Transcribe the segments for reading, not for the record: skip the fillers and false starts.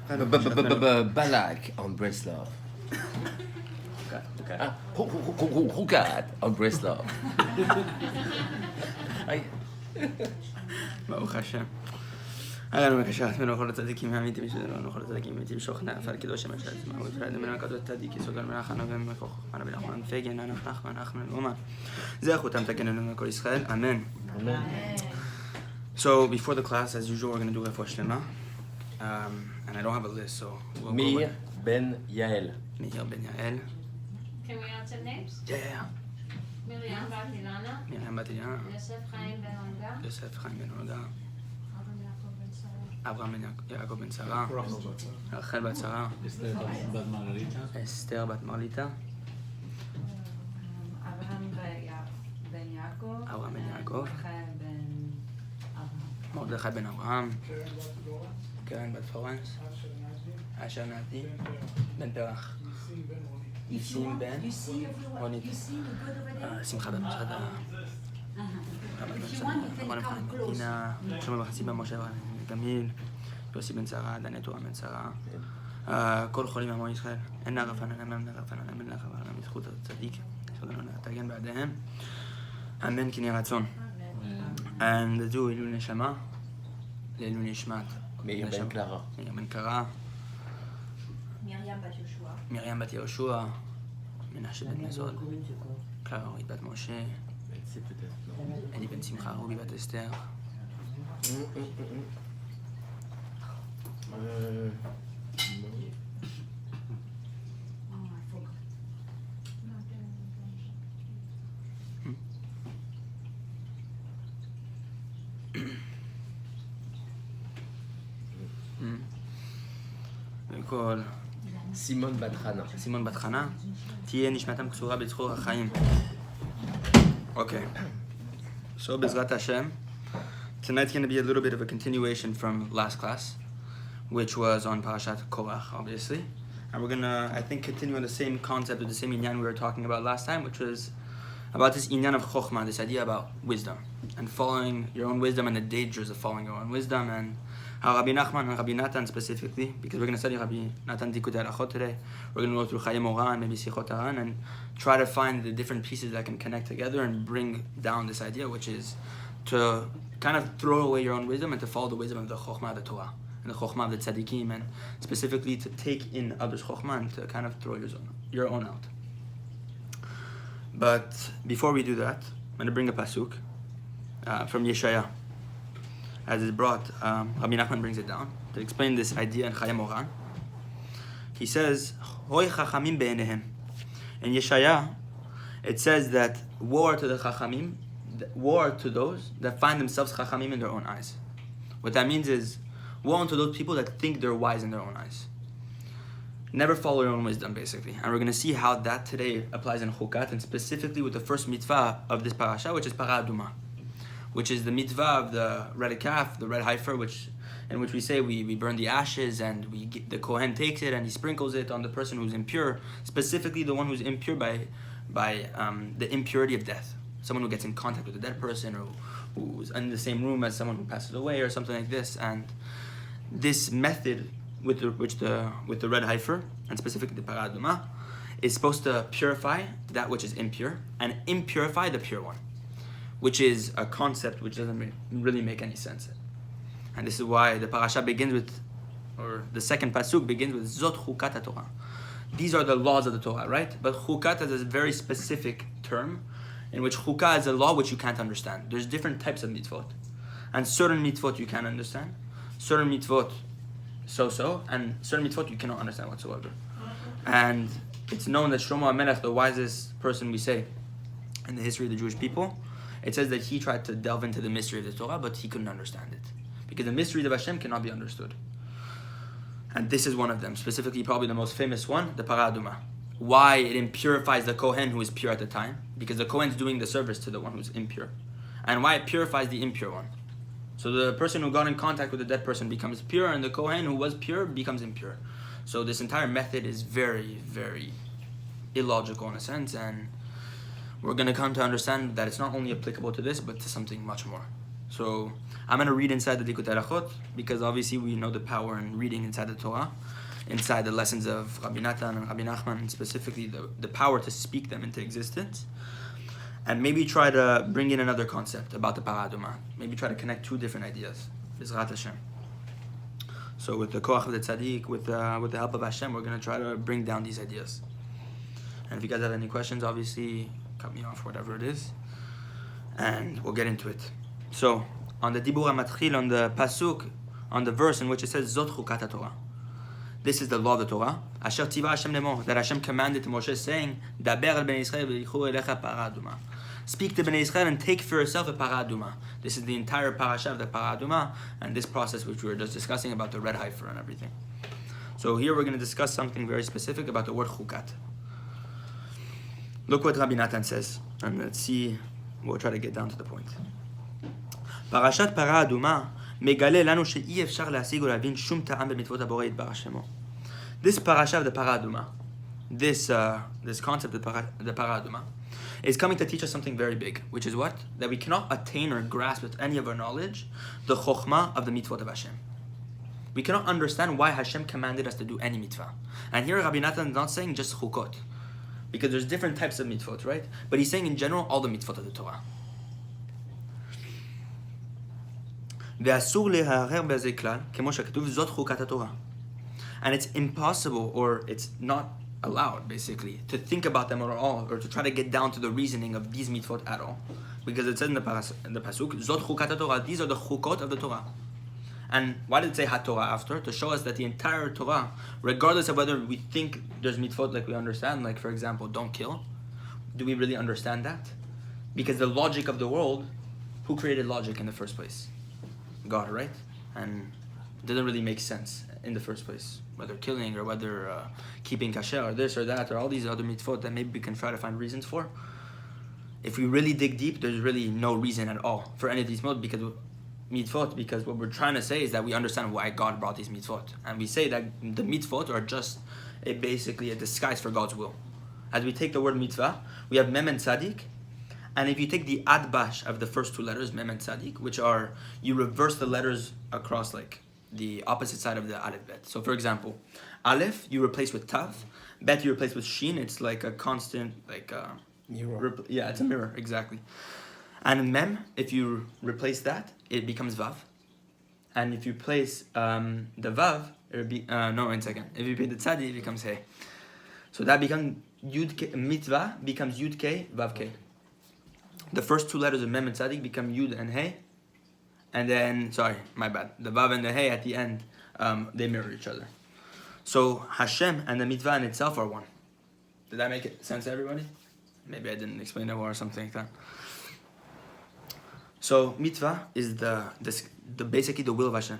Balak on Breslov. Chukat on Breslov. ברוך השם. הרי לנו מקשרת בין אוכל הצדיקים האמיתים ושדלו נוכל הצדיקים האמיתים שוכנע אפל קידוש שם השם עצמה ופרד מן הקדוש צדיק יסוגל מלאכנו ומכוח חוכמנו בלחמן פגן אנחנו לאומה זה אחותם תגננו לכל ישראל אמן. So before the class, as usual, we're going to do Refuah Shlema. And I don't have a list, so we'll Mir Ben Yael. Mir Ben Yael. Can we answer names? Yeah. Miriam Bat Ilana. Miriam Bat Ilana. Yosef Chaim Ben Olga. Yosef Chaim Ben Olga. Avraham Yaakov אברהם Ben Sarah. יעקב בן שרה. רחל בת שרה. אסתר בת מרליטה. אברהם בן יעקב. אברהם בן יעקב. מרדכי מרדכי בן אברהם. בן אברהם. קרן בת פורנס. אשר נעתי. בן פרח. ניסים בן רונית. שמחה בת משחדה. נינה. שלמה בחסיבה משה גמיל. יוסי בן שרה. דני תורה בן שרה. כל חולים עמו ישראל. אין נערפן עליהם, אין נערפן עליהם, אין נערפן עליהם, בזכות הצדיק. שלנו נתגן בעדיהם. אמן כן יהי רצון. And the two לעילוי נשמה, לעילוי נשמת. מאיר בן קלרה. מאיר בן קלרה. מרים בת יהושע. מנשה בן מזוד. קלרה אורית בת משה. אלי בן שמחה, רובי בת אסתר. וכל סימון בת חנה. סימון בת חנה. תהיה נשמתם קצורה בזכור החיים. Okay. So Bezrat Hashem, tonight's going to be a little bit of a continuation from last class, which was on Parashat Korach, obviously. And we're going to, I think, continue on the same concept of the same inyan we were talking about last time, which was about this inyan of chokhmah, this idea about wisdom, and following your own wisdom and the dangers of following your own wisdom, and how Rabbi Nachman and Rabbi Natan specifically, because we're going to study Rabbi Natan Likutei Halachot today, we're going to go through Chayei Moran, maybe Sichot Haran, and try to find the different pieces that can connect together and bring down this idea, which is to kind of throw away your own wisdom and to follow the wisdom of the Chokhmah of the Torah, and the Chokhmah of the Tzadikim, and specifically to take in others' Chokhmah and to kind of throw your own out. But before we do that, I'm going to bring a pasuk from Yeshaya. As is brought, Rabbi Nachman brings it down to explain this idea in Chayei Moran. He says, "Hoy chachamim be'enehem." In Yeshaya, it says that woe to the chachamim, woe to those that find themselves chachamim in their own eyes. What that means is, woe unto those people that think they're wise in their own eyes. Never follow your own wisdom, basically. And we're going to see how that today applies in Chukat, and specifically with the first mitzvah of this parasha, which is para aduma, which is the mitzvah of the red calf, the red heifer, in which we say we burn the ashes, and the Kohen takes it and he sprinkles it on the person who's impure, specifically the one who's impure by the impurity of death. Someone who gets in contact with a dead person, or who's in the same room as someone who passes away, or something like this. And this method with the red heifer, and specifically the para aduma, is supposed to purify that which is impure and impurify the pure one, which is a concept which doesn't really make any sense. And this is why the parasha begins with, or the second pasuk begins with Zot Chukat Torah. These are the laws of the Torah, right? But Chukat is a very specific term, in which Chukah is a law which you can't understand. There's different types of mitzvot, and certain mitzvot you can understand, certain mitzvot so-so, and certain mitzvot you cannot understand whatsoever. And it's known that Shlomo HaMelech, the wisest person we say in the history of the Jewish people, it says that he tried to delve into the mystery of the Torah, but he couldn't understand it. Because the mysteries of Hashem cannot be understood. And this is one of them, specifically probably the most famous one, the para aduma. Why it impurifies the Kohen who is pure at the time, because the Kohen is doing the service to the one who's impure. And why it purifies the impure one. So the person who got in contact with the dead person becomes pure, and the Kohen who was pure becomes impure. So this entire method is very, very illogical in a sense, and we're going to come to understand that it's not only applicable to this, but to something much more. So I'm going to read inside the Likutei Halachot because obviously we know the power in reading inside the Torah, inside the lessons of Rabbi Natan and Rabbi Nachman, and specifically the power to speak them into existence. And maybe try to bring in another concept about the paraduma. Maybe try to connect two different ideas. B'ezrat Hashem. So with the koach of the tzaddik, with the help of Hashem, we're going to try to bring down these ideas. And if you guys have any questions, obviously, cut me off, whatever it is. And we'll get into it. So, on the Dibur HaMatchil, on the pasuk, on the verse in which it says, Zot Chukat Torah. This is the law of the Torah. Asher tiva Hashem lemo, that Hashem commanded to Moshe, saying, Daber al ben Yisrael v'yichu elecha paraduma. Speak to Bnei Israel and take for yourself a paraduma. This is the entire parasha of the paraduma, and this process which we were just discussing about the red heifer and everything. So here we're going to discuss something very specific about the word chukat. Look what Rabbi Natan says, and let's see. We'll try to get down to the point. Parashat paraduma megale lanu she'i efshar להשיג ולהבין שום טעם במצוות הבורא יתברך שמו. This parasha of the paraduma, this concept of the paraduma, is coming to teach us something very big, which is what? That we cannot attain or grasp with any of our knowledge the chokhmah of the mitzvot of Hashem. We cannot understand why Hashem commanded us to do any mitzvah. And here Rabbi Natan is not saying just chukot, because there's different types of mitzvot, right? But he's saying in general all the mitzvot of the Torah. ואסור להרהר בזה כלל, כמו שכתוב, זאת חוקת התורה. And it's impossible, or it's not allowed, basically, to think about them at all, or to try to get down to the reasoning of these mitzvot at all. Because it says in the pasuk, Zot Chukat Torah, these are the chukot of the Torah. And why did it say HaTorah after? To show us that the entire Torah, regardless of whether we think there's mitzvot like we understand, like for example, don't kill, do we really understand that? Because the logic of the world, who created logic in the first place? God, right? And it doesn't really make sense in the first place, whether killing or whether keeping kasher or this or that or all these other mitzvot that maybe we can try to find reasons for. If we really dig deep, there's really no reason at all for any of these mitzvot, because what we're trying to say is that we understand why God brought these mitzvot, and we say that the mitzvot are just basically a disguise for God's will. As we take the word mitzvah, we have mem and tzadik. And if you take the adbash of the first two letters, mem and tzadik, which are, you reverse the letters across like the opposite side of the aleph bet. So for example, aleph you replace with tav, bet you replace with shin. It's like a constant, like mirror. It's a mirror, exactly. And in mem, if you replace that, it becomes vav. And if you place the vav, it would be if you put the tzadi, it becomes hey. So that becomes yud ke, mitzvah becomes yud ke, vav ke. The first two letters of mem and tzadik become yud and hey, and then the vav and the hey at the end, they mirror each other. So Hashem and the mitzvah in itself are one. Did that make sense to everybody? Maybe I didn't explain that well or something like that. So mitzvah is the basically the will of Hashem,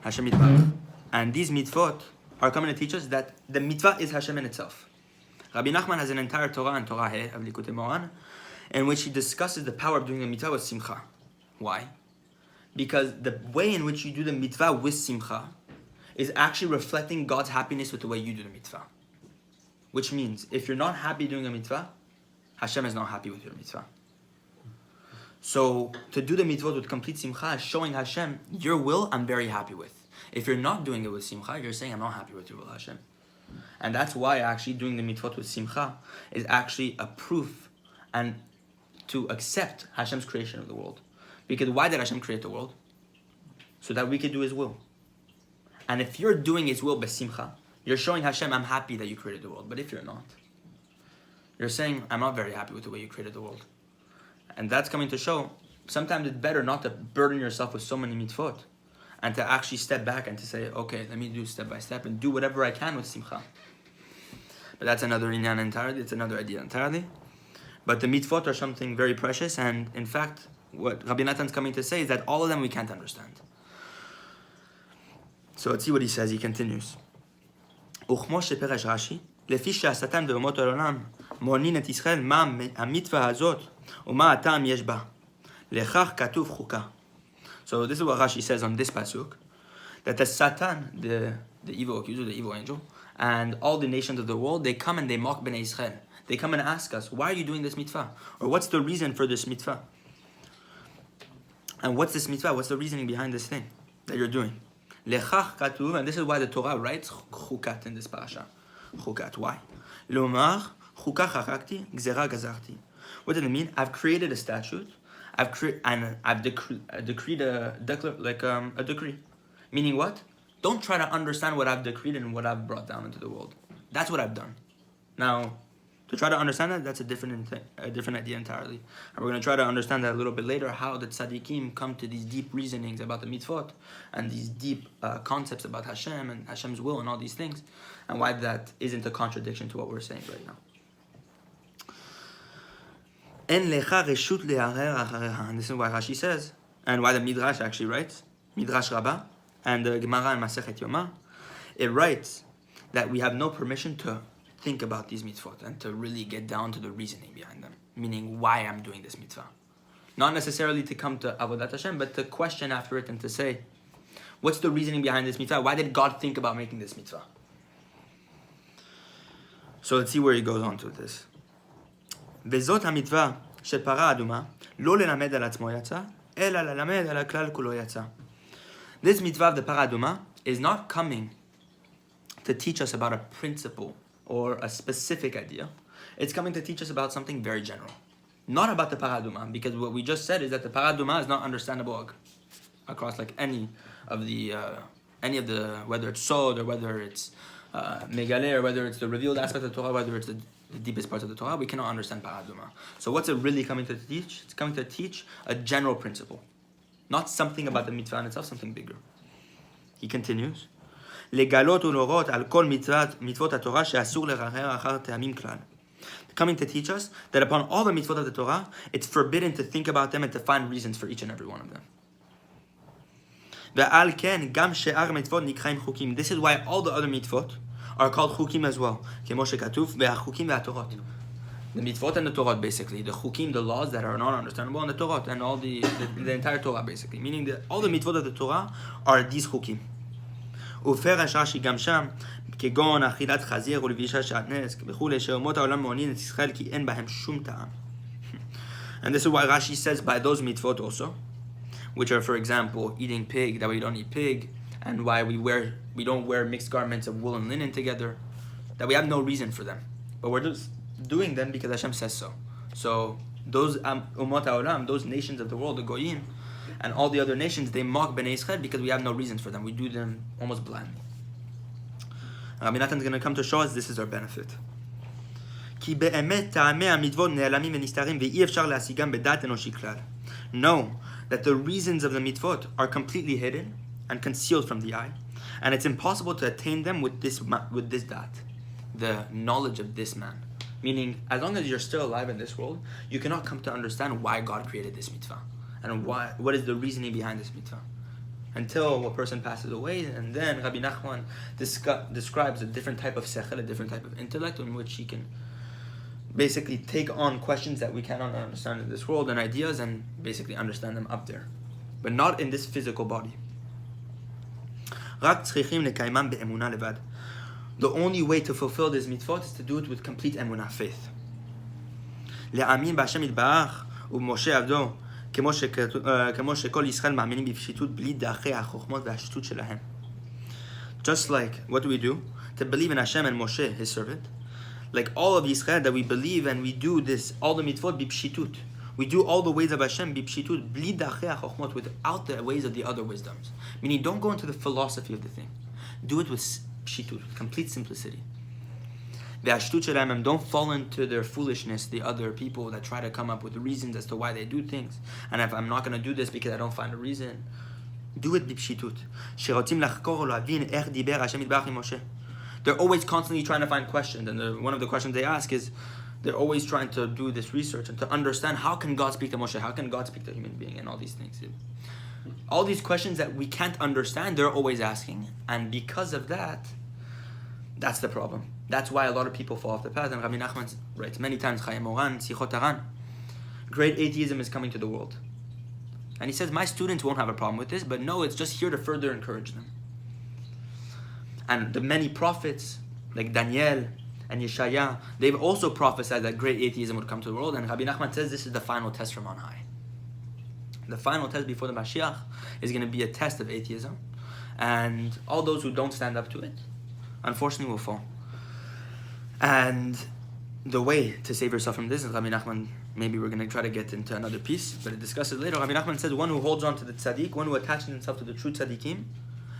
Hashem mitzvah, and these mitzvot are coming to teach us that the mitzvah is Hashem in itself. Rabbi Nachman has an entire Torah and Torah of Likutei Moran, in which he discusses the power of doing a mitzvah with simcha. Why? Because the way in which you do the mitzvah with simcha is actually reflecting God's happiness with the way you do the mitzvah. Which means, if you're not happy doing a mitzvah, Hashem is not happy with your mitzvah. So, to do the mitzvah with complete simcha is showing Hashem, your will I'm very happy with. If you're not doing it with simcha, you're saying I'm not happy with your will, Hashem. And that's why actually doing the mitzvot with simcha is actually a proof and to accept Hashem's creation of the world. Because why did Hashem create the world? So that we could do His will. And if you're doing His will besimcha, you're showing Hashem, I'm happy that you created the world. But if you're not, you're saying, I'm not very happy with the way you created the world. And that's coming to show, sometimes it's better not to burden yourself with so many mitzvot, and to actually step back and to say, okay, let me do step by step and do whatever I can with simcha. But that's another inyan entirely, it's another idea entirely. But the mitzvot are something very precious, and in fact, what Rabbi Natan's coming to say is that all of them we can't understand. So let's see what he says. He continues. וכמו שפרש רש"י, לפי שהשטן ואומות העולם מונין את ישראל מה המצווה הזאת ומה הטעם יש בה. לכך כתוב חוקה. So this is what Rashi says on this pasuk, that the Satan, the evil accuser, the evil angel, and all the nations of the world, they come and they mock Bnei Israel. They come and ask us, why are you doing this mitzvah? Or what's the reason for this mitzvah? And what's this mitzvah? What's the reasoning behind this thing that you're doing? Lechach katuv, and this is why the Torah writes Chukat in this parasha. Chukat, why? Lomar, chukah chakakti, gzera gazarti. What does it mean? I've created a statute, I've decreed a decree. Meaning what? Don't try to understand what I've decreed and what I've brought down into the world. That's what I've done. Now, to try to understand that, that's a different idea entirely. And we're going to try to understand that a little bit later, how the tzaddikim come to these deep reasonings about the mitzvot, and these deep concepts about Hashem and Hashem's will and all these things, and why that isn't a contradiction to what we're saying right now. En lecha reshut leharer achareha. And this is why Rashi says, and why the Midrash actually writes, Midrash Rabbah, and the Gemara in Masechet Yoma, it writes that we have no permission to think about these mitzvot and to really get down to the reasoning behind them, meaning why I'm doing this mitzvah. Not necessarily to come to Avodat Hashem, but to question after it and to say, what's the reasoning behind this mitzvah? Why did God think about making this mitzvah? So let's see where he goes on to this. וזאת המצווה של פרה אדומה, לא ללמד על עצמו יצא, אלא ללמד על הכלל כולו יצא. This mitzvah of the para aduma is not coming to teach us about a principle or a specific idea. It's coming to teach us about something very general. Not about the para aduma, because what we just said is that the para aduma is not understandable across like any of the whether it's sod or whether it's megale or whether it's the revealed aspect of the Torah, whether it's the deepest parts of the Torah. We cannot understand para aduma. So what's it really coming to teach? It's coming to teach a general principle. Not something about the mitzvah in itself, something bigger. He continues, לגלות ולהורות על כל מצוות התורה שאסור לרחר אחר טעמים כלל. Coming to teach us that upon all the mitzvot of the Torah, it's forbidden to think about them and to find reasons for each and every one of them. ועל כן, גם שאר המצוות נקראים חוקים. This is why all the other mitzvot are called chukim as well. כמו שכתוב, והחוקים והתורות. The mitzvot and the Torah, basically. The chukim, the laws that are not understandable, and the Torah, and all the entire Torah, basically. Meaning that all the mitzvot of the Torah are these chukim. ופרש רש"י גם שם, כגון אכילת חזיר ולבישת שעטנז, וכולי, שאומות העולם מעונין את ישראל כי אין בהם שום טעם. And this is why Rashi says by those mitzvot also, which are, for example, eating pig, that we don't eat pig, and why we don't wear mixed garments of wool and linen together, that we have no reason for them. But we're just doing them because Hashem says so. So those umot ha'olam, those nations of the world, the goyim, and all the other nations, they mock Bnei Israel because we have no reasons for them. We do them almost blindly. Rabbi Nathan is going to come to show us this is our benefit. כי באמת טעמי המצוות נעלמים ונסתרים ואי אפשר להשיגם בדעת אנושי כלל. Know that the reasons of the mitzvot are completely hidden and concealed from the eye, and it's impossible to attain them with this dat, the knowledge of this man. Meaning, as long as you're still alive in this world, you cannot come to understand why God created this mitzvah and what is the reasoning behind this mitzvah. Until a person passes away, and then Rabbi Nachman describes a different type of sechel, a different type of intellect, in which he can basically take on questions that we cannot understand in this world and ideas and basically understand them up there, but not in this physical body. רק צריכים לקיימם באמונה לבד. The only way to fulfill this mitzvot is to do it with complete emunah, faith. להאמין בהשם יתברך ובמשה עבדו כמו שכל ישראל מאמינים בפשיטות בלי דרכי החוכמות והשטות שלהם. Just like, what do we do? To believe in Hashem and Moshe, his servant. Like all of Israel, that we believe and we do this, all the mitzvot bipshitut. We do all the ways of Hashem bipshitut, bli dachei hachokmot, without the ways of the other wisdoms. Meaning, don't go into the philosophy of the thing. Do it with pshitut, complete simplicity. Don't fall into their foolishness, the other people that try to come up with reasons as to why they do things. And if I'm not going to do this because I don't find a reason, do it bipshitut. They're always constantly trying to find questions, and one of the questions they ask is, they're always trying to do this research and to understand how can God speak to Moshe, how can God speak to a human being, and all these things. All these questions that we can't understand, they're always asking, and because of that, that's the problem. That's why a lot of people fall off the path. And Rabbi Nachman writes many times, Chayei Moran, Sichot Haran, great atheism is coming to the world. And he says, my students won't have a problem with this, but no, it's just here to further encourage them. And the many prophets, like Daniel and Yeshaya, they've also prophesied that great atheism would come to the world. And Rabbi Nachman says this is the final test from on high. The final test before the Mashiach is going to be a test of atheism. And all those who don't stand up to it, unfortunately, will fall. And the way to save yourself from this is Rabbi Nachman, maybe we're going to try to get into another piece, but it discusses later. Rabbi Nachman says one who holds on to the tzaddik, one who attaches himself to the true tzaddikim,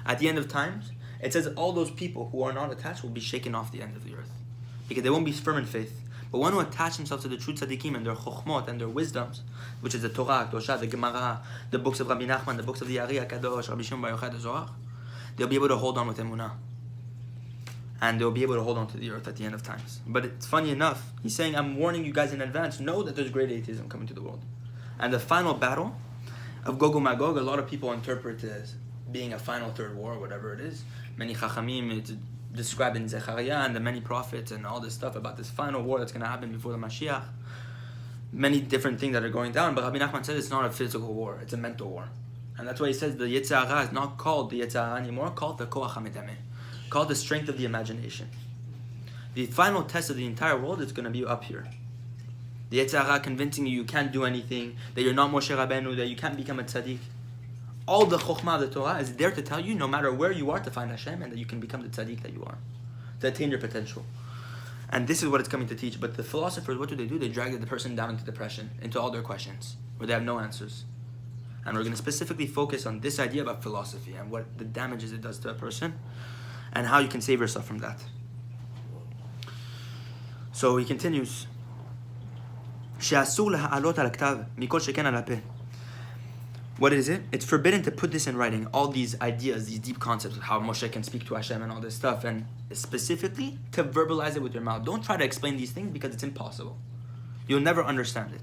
at the end of times, it says all those people who are not attached will be shaken off the end of the earth. Because they won't be firm in faith. But one who attaches himself to the true tzaddikim and their chokhmot and their wisdoms, which is the Torah, Kedusha, the Gemara, the books of Rabbi Nachman, the books of the Ari HaKadosh, Rabbi Shimon Bar Yochai, the Zohar, they'll be able to hold on with emunah. And they'll be able to hold on to the earth at the end of times. But it's funny enough, he's saying, I'm warning you guys in advance, know that there's great atheism coming to the world. And the final battle of Gog and Magog, a lot of people interpret it as being a final third war, whatever it is. Many Chachamim, it's described in Zechariah and the many prophets and all this stuff about this final war that's going to happen before the Mashiach. Many different things that are going down, but Rabbi Nachman says it's not a physical war, it's a mental war. And that's why he says the Yetzer Hara is not called the Yetzer Hara anymore, called the Koach HaMedameh, called the strength of the imagination. The final test of the entire world is going to be up here. The Yetzer Hara convincing you can't do anything, that you're not Moshe Rabbeinu, that you can't become a tzaddik. All the chokhmah of the Torah is there to tell you, no matter where you are, to find Hashem, and that you can become the tzaddik that you are, to attain your potential. And this is what it's coming to teach. But the philosophers, what do? They drag the person down into depression, into all their questions, where they have no answers. And we're going to specifically focus on this idea about philosophy and what the damages it does to a person, and how you can save yourself from that. So he continues. What is it? It's forbidden to put this in writing, all these ideas, these deep concepts of how Moshe can speak to Hashem and all this stuff, and specifically to verbalize it with your mouth. Don't try to explain these things because it's impossible. You'll never understand it.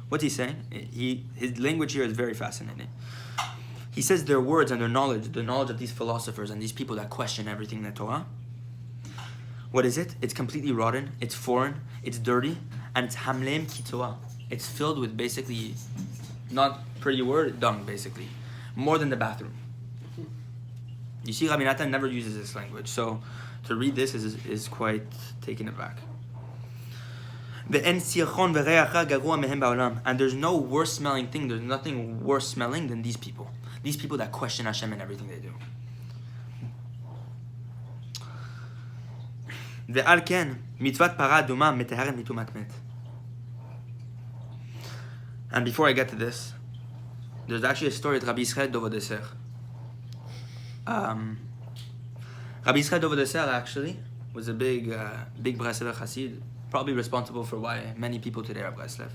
What's he saying? His language here is very fascinating. He says their words and their knowledge, the knowledge of these philosophers and these people that question everything in the Torah, what is it? It's completely rotten, it's foreign, it's dirty, and it's hamleim kitoa. It's filled with basically, not pretty word, dung basically. More than the bathroom. You see, Rabbi Natan never uses this language, so to read this is quite taken aback. And there's no worse smelling thing, there's nothing worse smelling than these people. These people that question Hashem and everything they do. And before I get to this, there's actually a story of Rabbi Yisrael Dovodeser. Rabbi Yisrael Dovodeser actually was a big Breslev Hasid, probably responsible for why many people today are Breslev.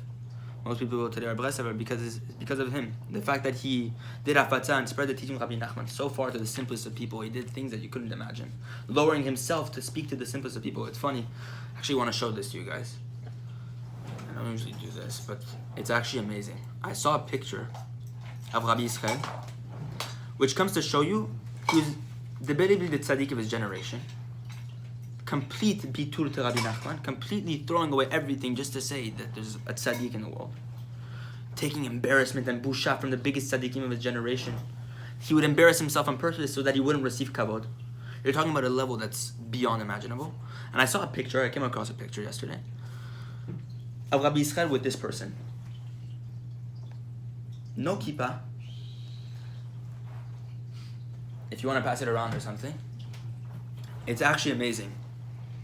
Most people today are Breslev because of him. The fact that he did Hafatza and spread the teaching of Rabbi Nachman so far to the simplest of people. He did things that you couldn't imagine. Lowering himself to speak to the simplest of people. It's funny. I actually want to show this to you guys. I don't usually do this, but it's actually amazing. I saw a picture of Rabbi Yisrael, which comes to show you who's debatably the tzaddik of his generation. Complete bitur to Rabbi Nachman, completely throwing away everything just to say that there's a tzaddik in the world. Taking embarrassment and busha from the biggest tzaddikim of his generation. He would embarrass himself on purpose so that he wouldn't receive kavod. You're talking about a level that's beyond imaginable. And I saw a picture, I came across a picture yesterday, of Rabbi Yisrael with this person. No kippah. If you want to pass it around or something. It's actually amazing.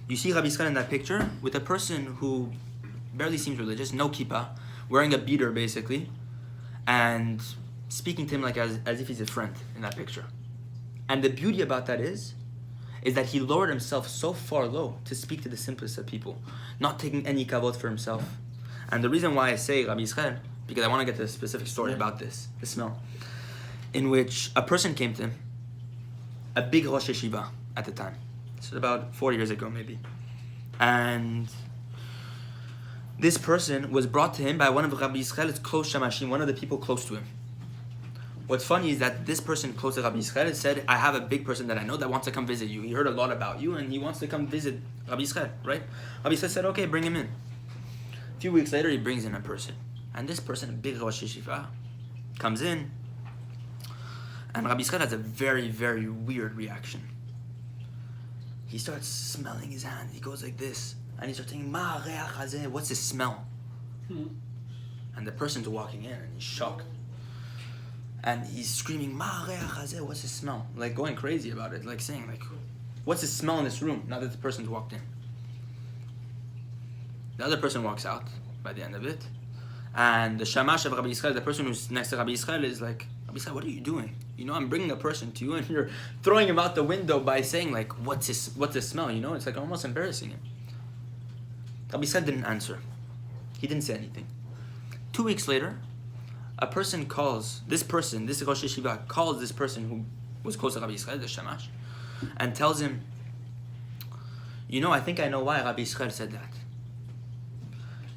You see Rabbi Yisrael in that picture with a person who barely seems religious, no kippah, wearing a beater basically, and speaking to him like as if he's a friend in that picture. And the beauty about that is that he lowered himself so far low to speak to the simplest of people, not taking any kavod for himself. And the reason why I say Rabbi Yisrael, because I want to get to a specific story about this, the smell, in which a person came to him, a big Rosh Yeshiva at the time. This was about 4 years ago, maybe. And this person was brought to him by one of Rabbi Yisrael's close shamashim, one of the people close to him. What's funny is that this person close to Rabbi Yisrael said, I have a big person that I know that wants to come visit you. He heard a lot about you and he wants to come visit Rabbi Yisrael, right? Rabbi Yisrael said, okay, bring him in. A few weeks later, he brings in a person. And this person, a big Rosh Yeshiva, comes in. And Rabbi Yisrael has a very, very weird reaction. He starts smelling his hand. He goes like this. And he starts saying, Ma reach hazeh, what's this smell? And the person's walking in and he's shocked. And he's screaming, Ma reach hazeh, what's this smell? Like going crazy about it, like saying, like, what's this smell in this room now that the person's walked in? The other person walks out by the end of it. And the shamash of Rabbi Yisrael, the person who's next to Rabbi Yisrael, is like, Rabbi Yisrael, what are you doing? You know, I'm bringing a person to you and you're throwing him out the window by saying, like, what's this smell? You know, it's like almost embarrassing him. Rabbi Yisrael didn't answer. He didn't say anything. 2 weeks later, a person calls, this Rosh Yeshiva calls this person who was close to Rabbi Yisrael, the shamash, and tells him, you know, I think I know why Rabbi Yisrael said that.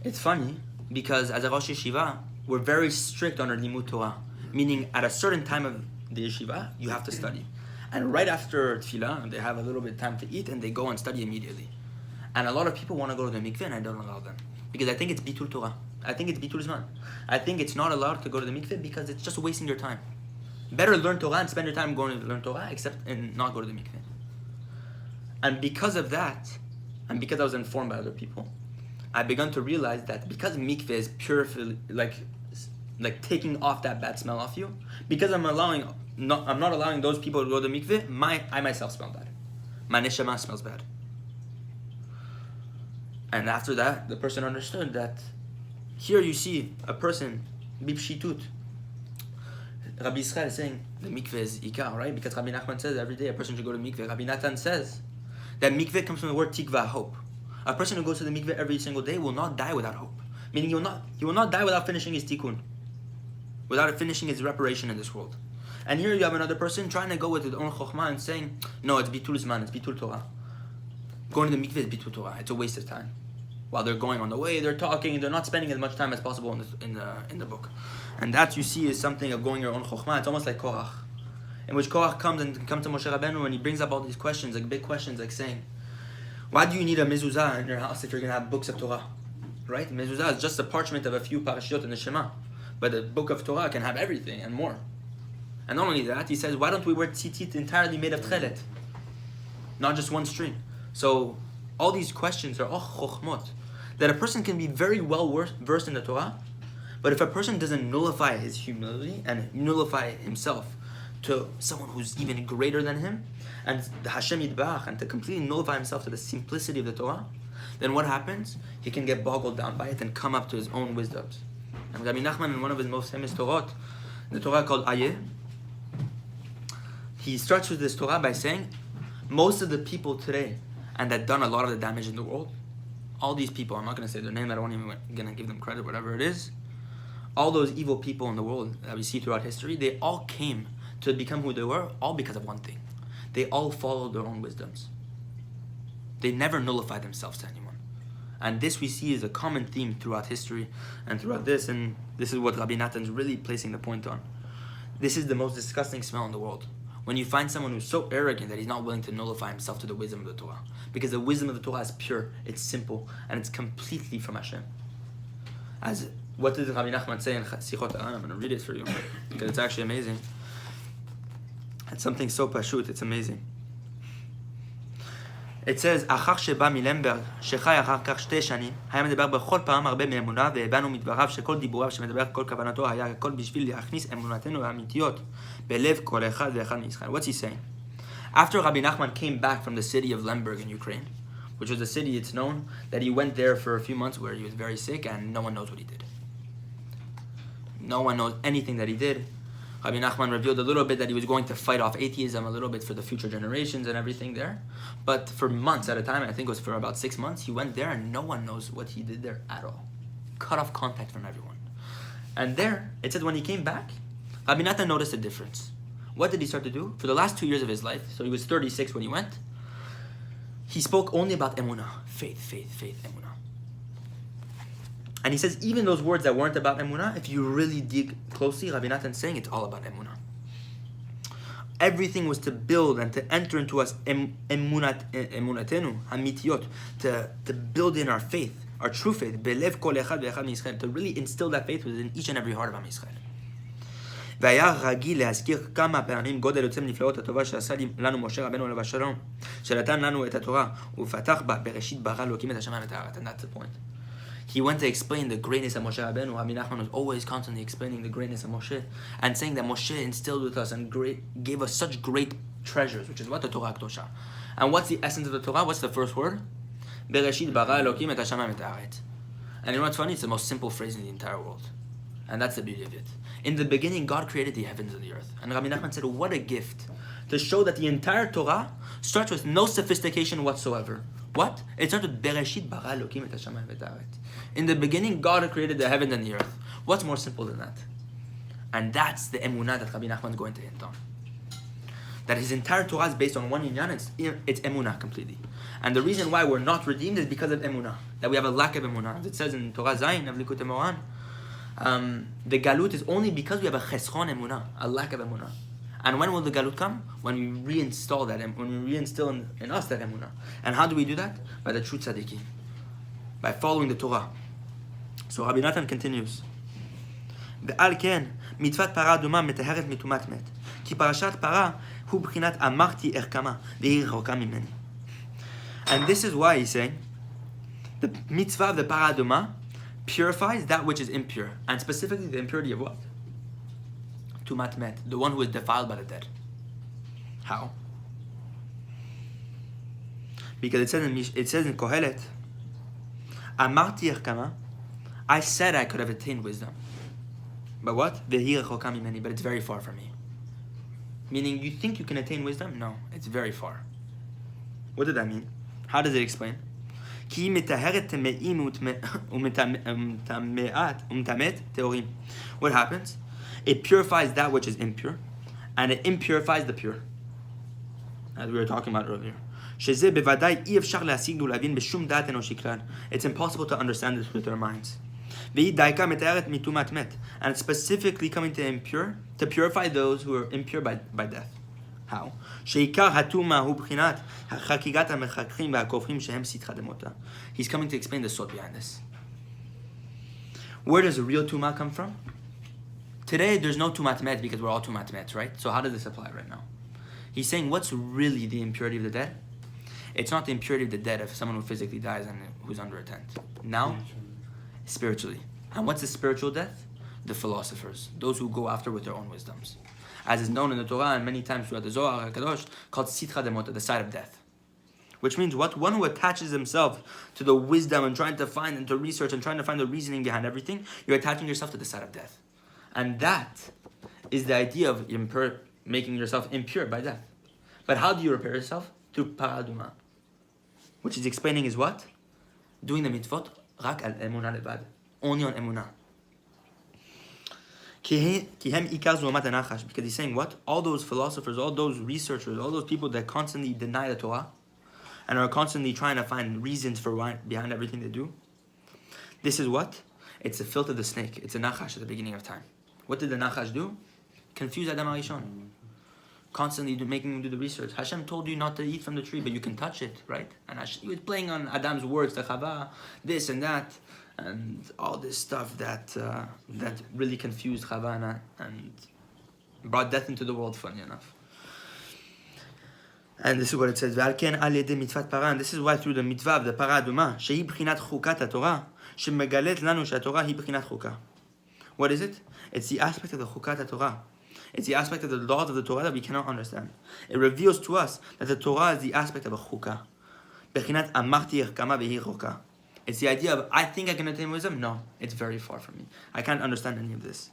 It's funny, because as a Rosh Yeshiva, we're very strict on our limud Torah. Meaning, at a certain time of the yeshiva, you have to study. And right after tefillah, they have a little bit of time to eat, and they go and study immediately. And a lot of people want to go to the mikveh, and I don't allow them. Because I think it's bitul Torah. I think it's bitul zman. I think it's not allowed to go to the mikveh because it's just wasting your time. Better learn Torah and spend your time going to learn Torah, except and not go to the mikveh. And because of that, and because I was informed by other people, I began to realize that because mikveh is purify, like taking off that bad smell off you, because I'm not allowing those people to go to the mikveh, I myself smell bad. My neshama smells bad. And after that, the person understood that here you see a person, bipshitut. Rabbi Yisrael is saying the mikveh is ikar, right? Because Rabbi Nachman says every day a person should go to mikveh. Rabbi Natan says that mikveh comes from the word tikva, hope. A person who goes to the mikveh every single day will not die without hope. Meaning he will not die without finishing his tikkun, without finishing his reparation in this world. And here you have another person trying to go with his own chokhmah and saying, no, it's bitul zman, it's bitul Torah. Going to the mikveh is bitul Torah. It's a waste of time. While they're going on the way, they're talking, they're not spending as much time as possible in the book. And that you see is something of going your own chokhmah. It's almost like Korach, in which Korach comes to Moshe Rabbeinu and he brings up all these questions, like big questions, like saying, why do you need a mezuzah in your house if you're going to have books of Torah? Right? Mezuzah is just a parchment of a few parashot in the Shema. But the book of Torah can have everything and more. And not only that, he says, why don't we wear tzitzit entirely made of tchelet? Not just one string. So all these questions are all chokhmot. That a person can be very well versed in the Torah, but if a person doesn't nullify his humility and nullify himself to someone who's even greater than him, and the Hashem Yitbarach, and to completely nullify himself to the simplicity of the Torah, then what happens? He can get boggled down by it and come up to his own wisdoms. And Rabbi Nachman, in one of his most famous Torah, the Torah called Ayeh, he starts with this Torah by saying, most of the people today, and that done a lot of the damage in the world, all these people, I'm not going to say their name, I don't even going to give them credit, whatever it is, all those evil people in the world that we see throughout history, they all came to become who they were, all because of one thing. They all followed their own wisdoms. They never nullified themselves to anyone. And this we see is a common theme throughout history and throughout this, and this is what Rabbi Natan's really placing the point on. This is the most disgusting smell in the world. When you find someone who's so arrogant that he's not willing to nullify himself to the wisdom of the Torah. Because the wisdom of the Torah is pure, it's simple, and it's completely from Hashem. As what did Rabbi Nachman say in Sichot? I'm going to read it for you, because it's actually amazing. It's something so pashut, it's amazing. It says, אחר שבא מלמברג, שחי אחר כך 2 שנים, היה מדבר בכל פעם הרבה מאמונה, והבנו מדבריו שכל דיבוריו שמדבר כל כוונתו היה הכל בשביל להכניס אמונתנו האמיתיות בלב כל אחד ואחד מישראל. What's he saying? After Rabbi Nachman came back from the city of Lemberg in Ukraine, which was a city, it's known, that he went there for a few months where he was very sick and no one knows what he did. No one knows anything that he did. Rabbi Nachman revealed a little bit that he was going to fight off atheism a little bit for the future generations and everything there. But for months at a time, I think it was for about 6 months, he went there and no one knows what he did there at all. Cut off contact from everyone. And there, it said when he came back, Rabbi Natan noticed a difference. What did he start to do? For the last 2 years of his life, so he was 36 when he went, he spoke only about emunah, faith, emunah. And he says, even those words that weren't about emunah, if you really dig closely, Rabbi Natan's saying it's all about emunah. Everything was to build and to enter into us emunatenu, hamitiyot, to build in our faith, our true faith, belev kol echad ve'echad miYisrael, to really instill that faith within each and every heart of Am Yisrael. והיה רגיל להזכיר כמה פעמים גודל יוצא מנפלאות הטובה שעשה לנו משה רבנו עליו השלום, שנתן לנו את התורה, ופתח בה בראשית ברא אלוקים את השמיים ואת הארץ. And that's the point. He went to explain the greatness of Moshe Rabbeinu. Rabbi Nachman was always constantly explaining the greatness of Moshe and saying that Moshe instilled with us and gave us such great treasures, which is what the Torah Kedosha. And what's the essence of the Torah? What's the first word? Bereshit bara Elokim et hashamayim et haaretz. And you know what's funny? It's the most simple phrase in the entire world. And that's the beauty of it. In the beginning, God created the heavens and the earth. And Rabbi Nachman said, what a gift to show that the entire Torah starts with no sophistication whatsoever. What? It starts with Bereshit bara Elokim et hashamayim et haaretz. In the beginning, God created the heaven and the earth. What's more simple than that? And that's the emunah that Rabbi Nachman is going to hint on. That his entire Torah is based on one inyan, it's emunah completely. And the reason why we're not redeemed is because of emunah. That we have a lack of emunah. As it says in Torah Zayin of Likutei Halachot, the galut is only because we have a cheschon emunah, a lack of emunah. And when will the galut come? When we reinstall that, when we reinstill in us that emunah. And how do we do that? By the true tzaddikim. By following the Torah. So Rabbi Natan continues. ועל כן, מצוות פרה אדומה מטהרת מטומאת מת. כי פרשת פרה הוא בחינת אמרתי ארקמה, והיא רחוקה ממני. And this is why he's saying, the mitzvah of the para aduma purifies that which is impure. And specifically the impurity of what? Tumat met, the one who is defiled by the dead. How? Because it says in Kohelet, Amarti erkama, I said I could have attained wisdom. But what? Vehi rechoka mimeni, but it's very far from me. Meaning, you think you can attain wisdom? No, it's very far. What did that mean? How does it explain? Ki mitaharet temeim umtamet teorim. What happens? It purifies that which is impure, and it impurifies the pure. As we were talking about earlier. It's impossible to understand this with our minds. And it's specifically coming to impure, to purify those who are impure by death. How? He's coming to explain the sod behind this. Where does the real tuma come from? Today there's no tumat met because we're all tumat met, right? So how does this apply right now? He's saying what's really the impurity of the dead? It's not the impurity of the dead if someone who physically dies and who's under a tent. Now, spiritually. And what's the spiritual death? The philosophers, those who go after with their own wisdoms. As is known in the Torah and many times throughout the Zohar HaKadosh, called sitra demota, the side of death. Which means what? One who attaches himself to the wisdom and trying to find and to research and trying to find the reasoning behind everything, you're attaching yourself to the side of death. And that is the idea of making yourself impure by death. But how do you repair yourself? Through paraduma. Which is explaining is what? Doing the mitzvot, rak al emunah levad. Only on emunah. Because he's saying what? All those philosophers, all those researchers, all those people that constantly deny the Torah and are constantly trying to find reasons for why behind everything they do. This is what? It's the filth of the snake. It's a nachash at the beginning of time. What did the nachash do? Confuse Adam HaRishon. Constantly making him do the research. Hashem told you not to eat from the tree, but you can touch it, right? And he was playing on Adam's words, the Chava, this and that, and all this stuff that really confused Chava and brought death into the world, funny enough. And this is what it says. And this is why through the mitzvah of the para aduma, shehi b'chinat chukat Torah, shemegalet lanu she'Torah hi b'chinat chukah. What is it? It's the aspect of the chukat Torah. It's the aspect of the laws of the Torah that we cannot understand. It reveals to us that the Torah is the aspect of a chukah. Bechinat amarti erkama vehi roka. It's the idea of, I think I can attain wisdom? No, it's very far from me. I can't understand any of this.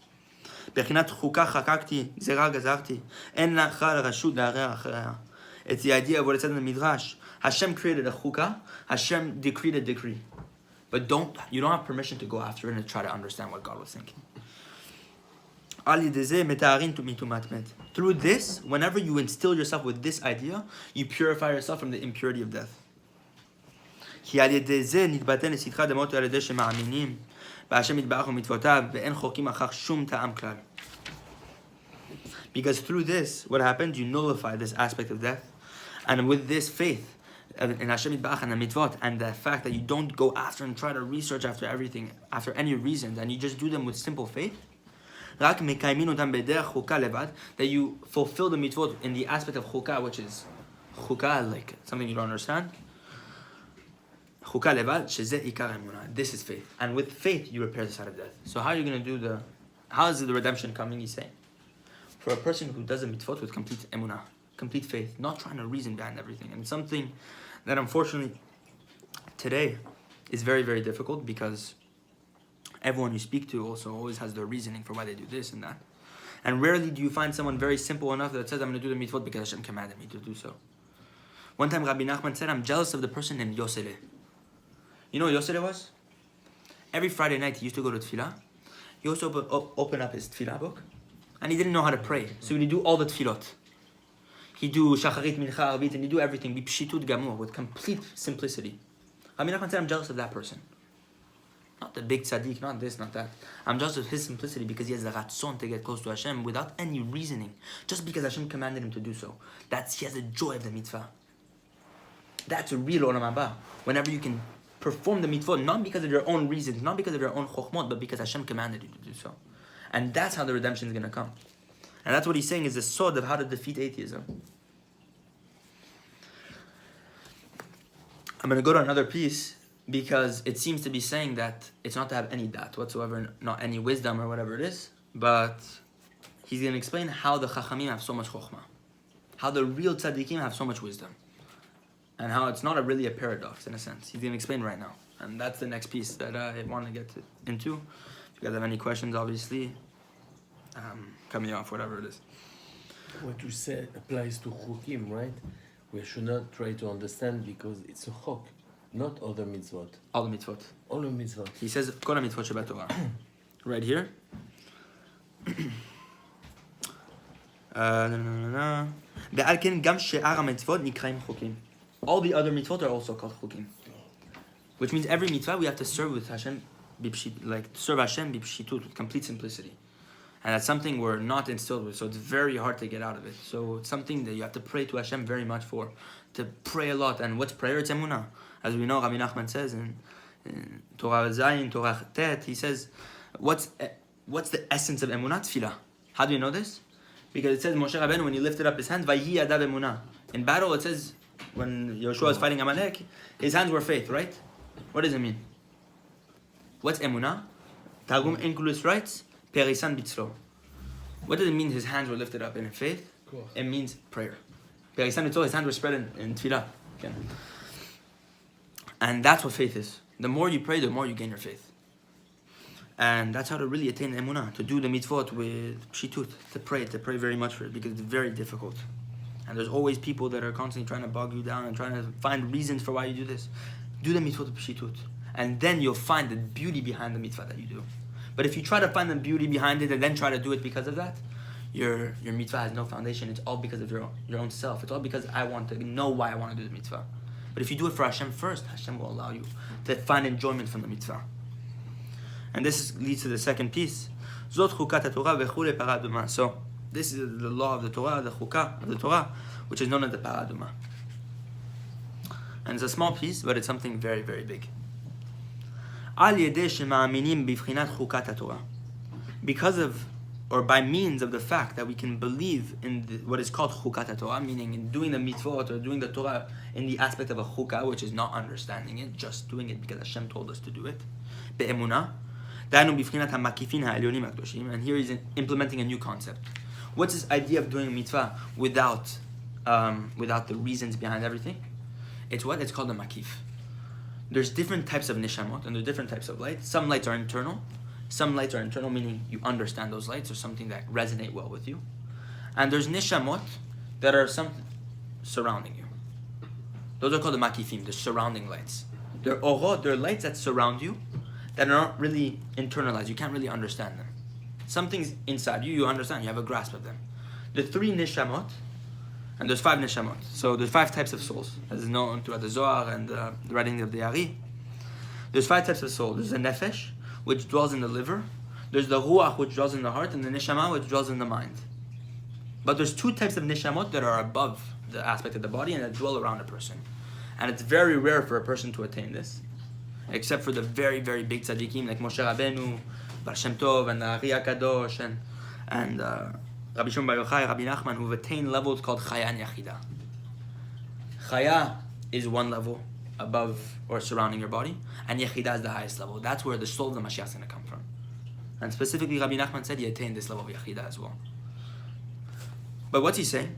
Bechinat chukah chakakti, zera gazarti, en lacha rashut la'arer achereha. It's the idea of what it says in the Midrash. Hashem created a chukah, Hashem decreed a decree. But you don't have permission to go after it and try to understand what God was thinking. Through this, whenever you instill yourself with this idea, you purify yourself from the impurity of death. Because through this, what happens? You nullify this aspect of death. And with this faith in Hashem Yitbarach and the mitzvot, and the fact that you don't go after and try to research after everything, after any reasons, and you just do them with simple faith, רק מקיימים אותם בדרך חוקה לבד, that you fulfill the mitzvot in the aspect of חוקה, which is חוקה, like something you don't understand. חוקה לבד, שזה עיקר האמונה. This is faith. And with faith, you repair the side of death. So how are you going to do how is the redemption coming, he's saying? For a person who does the mitzvot with complete emunah, complete faith, not trying to reason behind everything. And it's something that unfortunately today is very, very difficult because everyone you speak to also always has their reasoning for why they do this and that. And rarely do you find someone very simple enough that says, I'm going to do the mitzvot because Hashem commanded me to do so. One time Rabbi Nachman said, I'm jealous of the person named Yosele. You know what Yosele was? Every Friday night he used to go to tefillah. He also open up his tefillah book. And he didn't know how to pray. So he'd do all the tefillot. He'd do shacharit, mincha, arvit, and he'd do everything. Bipshitut gamur, with complete simplicity. Rabbi Nachman said, I'm jealous of that person. Not the big tzaddik, not this, not that. I'm jealous of his simplicity because he has the ratzon to get close to Hashem without any reasoning. Just because Hashem commanded him to do so. He has the joy of the mitzvah. That's a real olam haba. Whenever you can perform the mitzvah, not because of your own reasons, not because of your own chokhmot, but because Hashem commanded you to do so. And that's how the redemption is going to come. And that's what he's saying is the sword of how to defeat atheism. I'm going to go to another piece because it seems to be saying that it's not to have any dat whatsoever, not any wisdom or whatever it is, but he's going to explain how the chachamim have so much chokhmah, how the real tzaddikim have so much wisdom, and how it's not really a paradox in a sense. He's going to explain right now. And that's the next piece that I want to get into. If you guys have any questions, obviously, cut me off, whatever it is. What you said applies to chukim, right? We should not try to understand because it's a chok, not other mitzvot. All the mitzvot. All the mitzvot. He says, Kol mitzvot shebat Torah. Right here. ועל כן גם שאר המצוות נקראים חוקים. All the other mitzvot are also called chukim. Which means every mitzvah we have to serve with Hashem, serve Hashem bipshitut, with complete simplicity. And that's something we're not instilled with, so it's very hard to get out of it. So it's something that you have to pray to Hashem very much for, to pray a lot. And what's prayer? It's emunah. As we know, Rabbi Nachman says in Torah Zayin, Torah Tet, he says, what's the essence of emunah? Tefillah. How do you know this? Because it says Moshe Rabbeinu, when he lifted up his hands, Vayhi yadav emunah. In battle, it says, when Yoshua was fighting Amalek, his hands were faith, right? What does it mean? What's emunah? Targum English writes, Perisan bitzlo. What does it mean his hands were lifted up in faith? Cool. It means prayer. Perisan bitzlo, his hands were spread in tefillah. Okay. And that's what faith is. The more you pray, the more you gain your faith. And that's how to really attain emunah, to do the mitzvot with pshitut, to pray very much for it, because it's very difficult. And there's always people that are constantly trying to bog you down and trying to find reasons for why you do this. Do the mitzvot with pshitut. And then you'll find the beauty behind the mitzvah that you do. But if you try to find the beauty behind it and then try to do it because of that, your mitzvah has no foundation. It's all because of your own self. It's all because I want to know why I want to do the mitzvah. But if you do it for Hashem first, Hashem will allow you to find enjoyment from the mitzvah. And this leads to the second piece. Zot Chukat Torah v'chule paraduma. So this is the law of the Torah, the Chukah of the Torah, which is known as the paraduma. And it's a small piece, but it's something very, very big. Al yedei shema'aminim b'vchinat Chukat Torah. Because of, or by means of the fact that we can believe in what is called Chukat Torah, meaning in doing the mitzvot or doing the Torah in the aspect of a chukah, which is not understanding it, just doing it because Hashem told us to do it. Be'emunah. And here he's implementing a new concept. What's this idea of doing a mitzvah without the reasons behind everything? It's what? It's called a makif. There's different types of nishamot and there's different types of light. Some lights are internal. Some lights are internal, meaning you understand those lights or something that resonate well with you. And there's nishamot that are something surrounding you. Those are called the makifim, the surrounding lights. They're orot, they're lights that surround you, that are not really internalized. You can't really understand them. Something's inside you, you understand, you have a grasp of them. The three nishamot, and there's 5 nishamot. So there's 5 types of souls, as is known throughout the Zohar and the writings of the Ari. There's 5 types of soul. There's the nefesh, which dwells in the liver. There's the ruach, which dwells in the heart, and the neshama, which dwells in the mind. But there's 2 types of nishamot that are above the aspect of the body and that dwell around a person. And it's very rare for a person to attain this, except for the very, very big tzaddikim like Moshe Rabbeinu, Bar Shem Tov and the Ari HaKadosh and Rabbi Shimon Bar Yochai, Rabbi Nachman, who've attained levels called Chaya and Yachida. Chaya is one level above or surrounding your body, and Yechida is the highest level. That's where the soul of the Mashiach is going to come from. And specifically, Rabbi Nachman said he attained this level of Yechida as well. But what's he saying?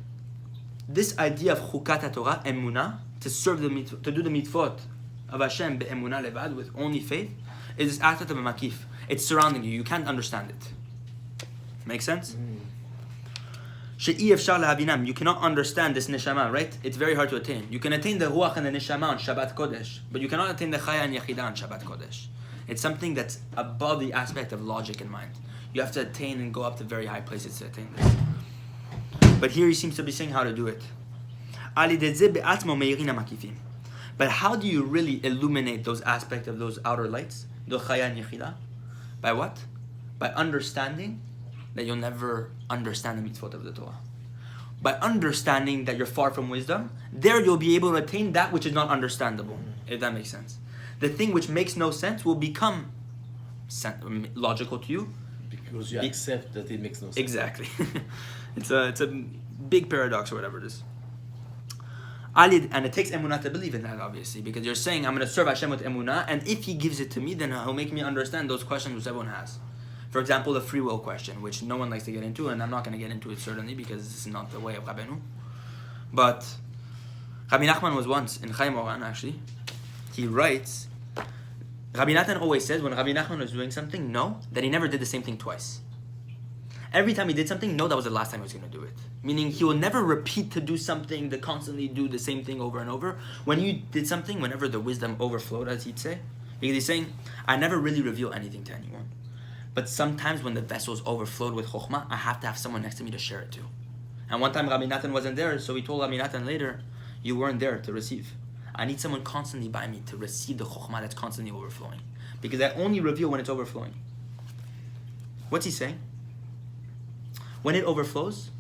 This idea of Chukat Torah, Emunah, to serve the mitzvot, to do the mitzvot of Hashem be'emunah levad, with only faith, is this aspect of a makif. It's surrounding you. You can't understand it. Make sense? She'i efshar lahabinam. You cannot understand this neshama, right? It's very hard to attain. You can attain the ruach and the neshama on Shabbat Kodesh, but you cannot attain the chaya and yechida on Shabbat Kodesh. It's something that's above the aspect of logic and mind. You have to attain and go up to very high places to attain this. But here he seems to be saying how to do it. But how do you really illuminate those aspects of those outer lights? The chaya and yechida? By what? By understanding that you'll never understand the mitzvot of the Torah. By understanding that you're far from wisdom, there you'll be able to attain that which is not understandable, if that makes sense. The thing which makes no sense will become logical to you. Because you accept that it makes no sense. Exactly. It's a big paradox or whatever it is. And it takes emunah to believe in that, obviously, because you're saying, I'm going to serve Hashem with emunah, and if He gives it to me, then He'll make me understand those questions which everyone has. For example, the free will question, which no one likes to get into, and I'm not going to get into it certainly, because this is not the way of Rabbeinu. But Rabbi Nachman was once in Chaim Oran, actually. He writes, Rabbi Nathan always says, when Rabbi Nachman was doing something, know that he never did the same thing twice. Every time he did something, know that was the last time he was going to do it. Meaning he will never repeat to do something, to constantly do the same thing over and over. When you did something, whenever the wisdom overflowed, as he'd say, because he's saying, I never really reveal anything to anyone. But sometimes when the vessel's overflowed with chokhmah, I have to have someone next to me to share it to. And one time Rabbi Nathan wasn't there, so he told Rabbi Nathan later, you weren't there to receive. I need someone constantly by me to receive the chokhmah that's constantly overflowing. Because I only reveal when it's overflowing. What's he saying? When it overflows,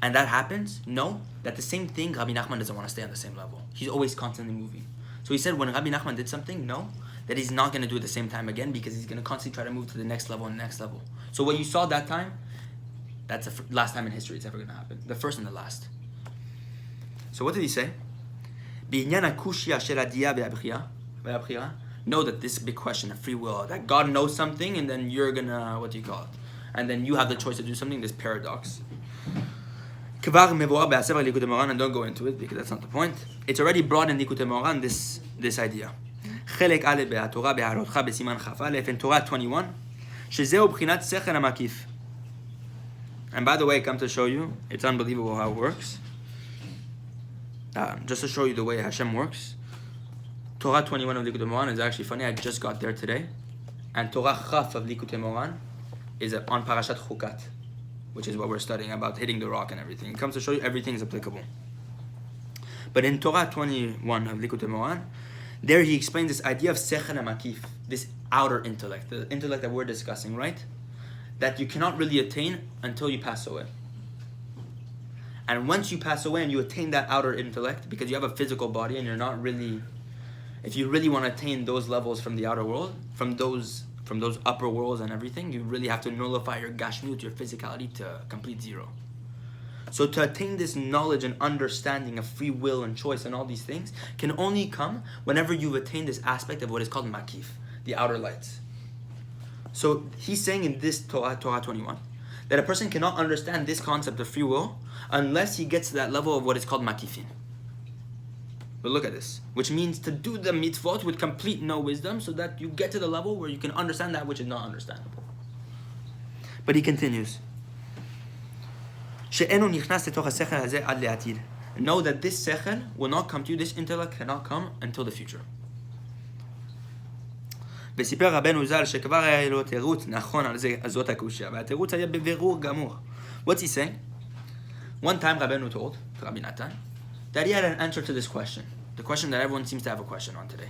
and that happens, know that the same thing, Rabbi Nachman doesn't want to stay on the same level. He's always constantly moving. So he said when Rabbi Nachman did something, know that he's not going to do it the same time again, because he's going to constantly try to move to the next level and next level. So what you saw that time, that's the last time in history it's ever going to happen. The first and the last. So what did he say? Know that this big question of free will, that God knows something and then you're going to, what do you call it? And then you have the choice to do something, this paradox. And don't go into it because that's not the point. It's already brought in Likutei Moharan, this idea. In Torah 21, and by the way, come to show you, it's unbelievable how it works. Just to show you the way Hashem works. Torah 21 of Likutei Moharan is actually funny. I just got there today. And Torah Chaf of Likutei Moharan is on Parashat Chukat, which is what we're studying about hitting the rock and everything. It comes to show you everything is applicable. But in Torah 21 of Likutei Moharan, there he explains this idea of sechel makif, this outer intellect, the intellect that we're discussing, right? That you cannot really attain until you pass away. And once you pass away and you attain that outer intellect, because you have a physical body and you're not really, if you really want to attain those levels from the outer world, from those upper worlds and everything, you really have to nullify your gashmiut, your physicality, to complete zero. So to attain this knowledge and understanding of free will and choice and all these things can only come whenever you've attained this aspect of what is called makif, the outer lights. So he's saying in this Torah 21, that a person cannot understand this concept of free will unless he gets to that level of what is called makifin. But look at this, which means to do the mitzvot with complete no wisdom, so that you get to the level where you can understand that which is not understandable. But he continues. Know that this sechel will not come to you, this intellect cannot come until the future. וסיפר רבנו ז"ל שכבר היה לו תירוץ נכון על זאת הקושיה, והתירוץ היה בבירור גמור. What's he saying? One time Rabbeinu told Rabbi Nathan that he had an answer to this question, the question that everyone seems to have a question on today.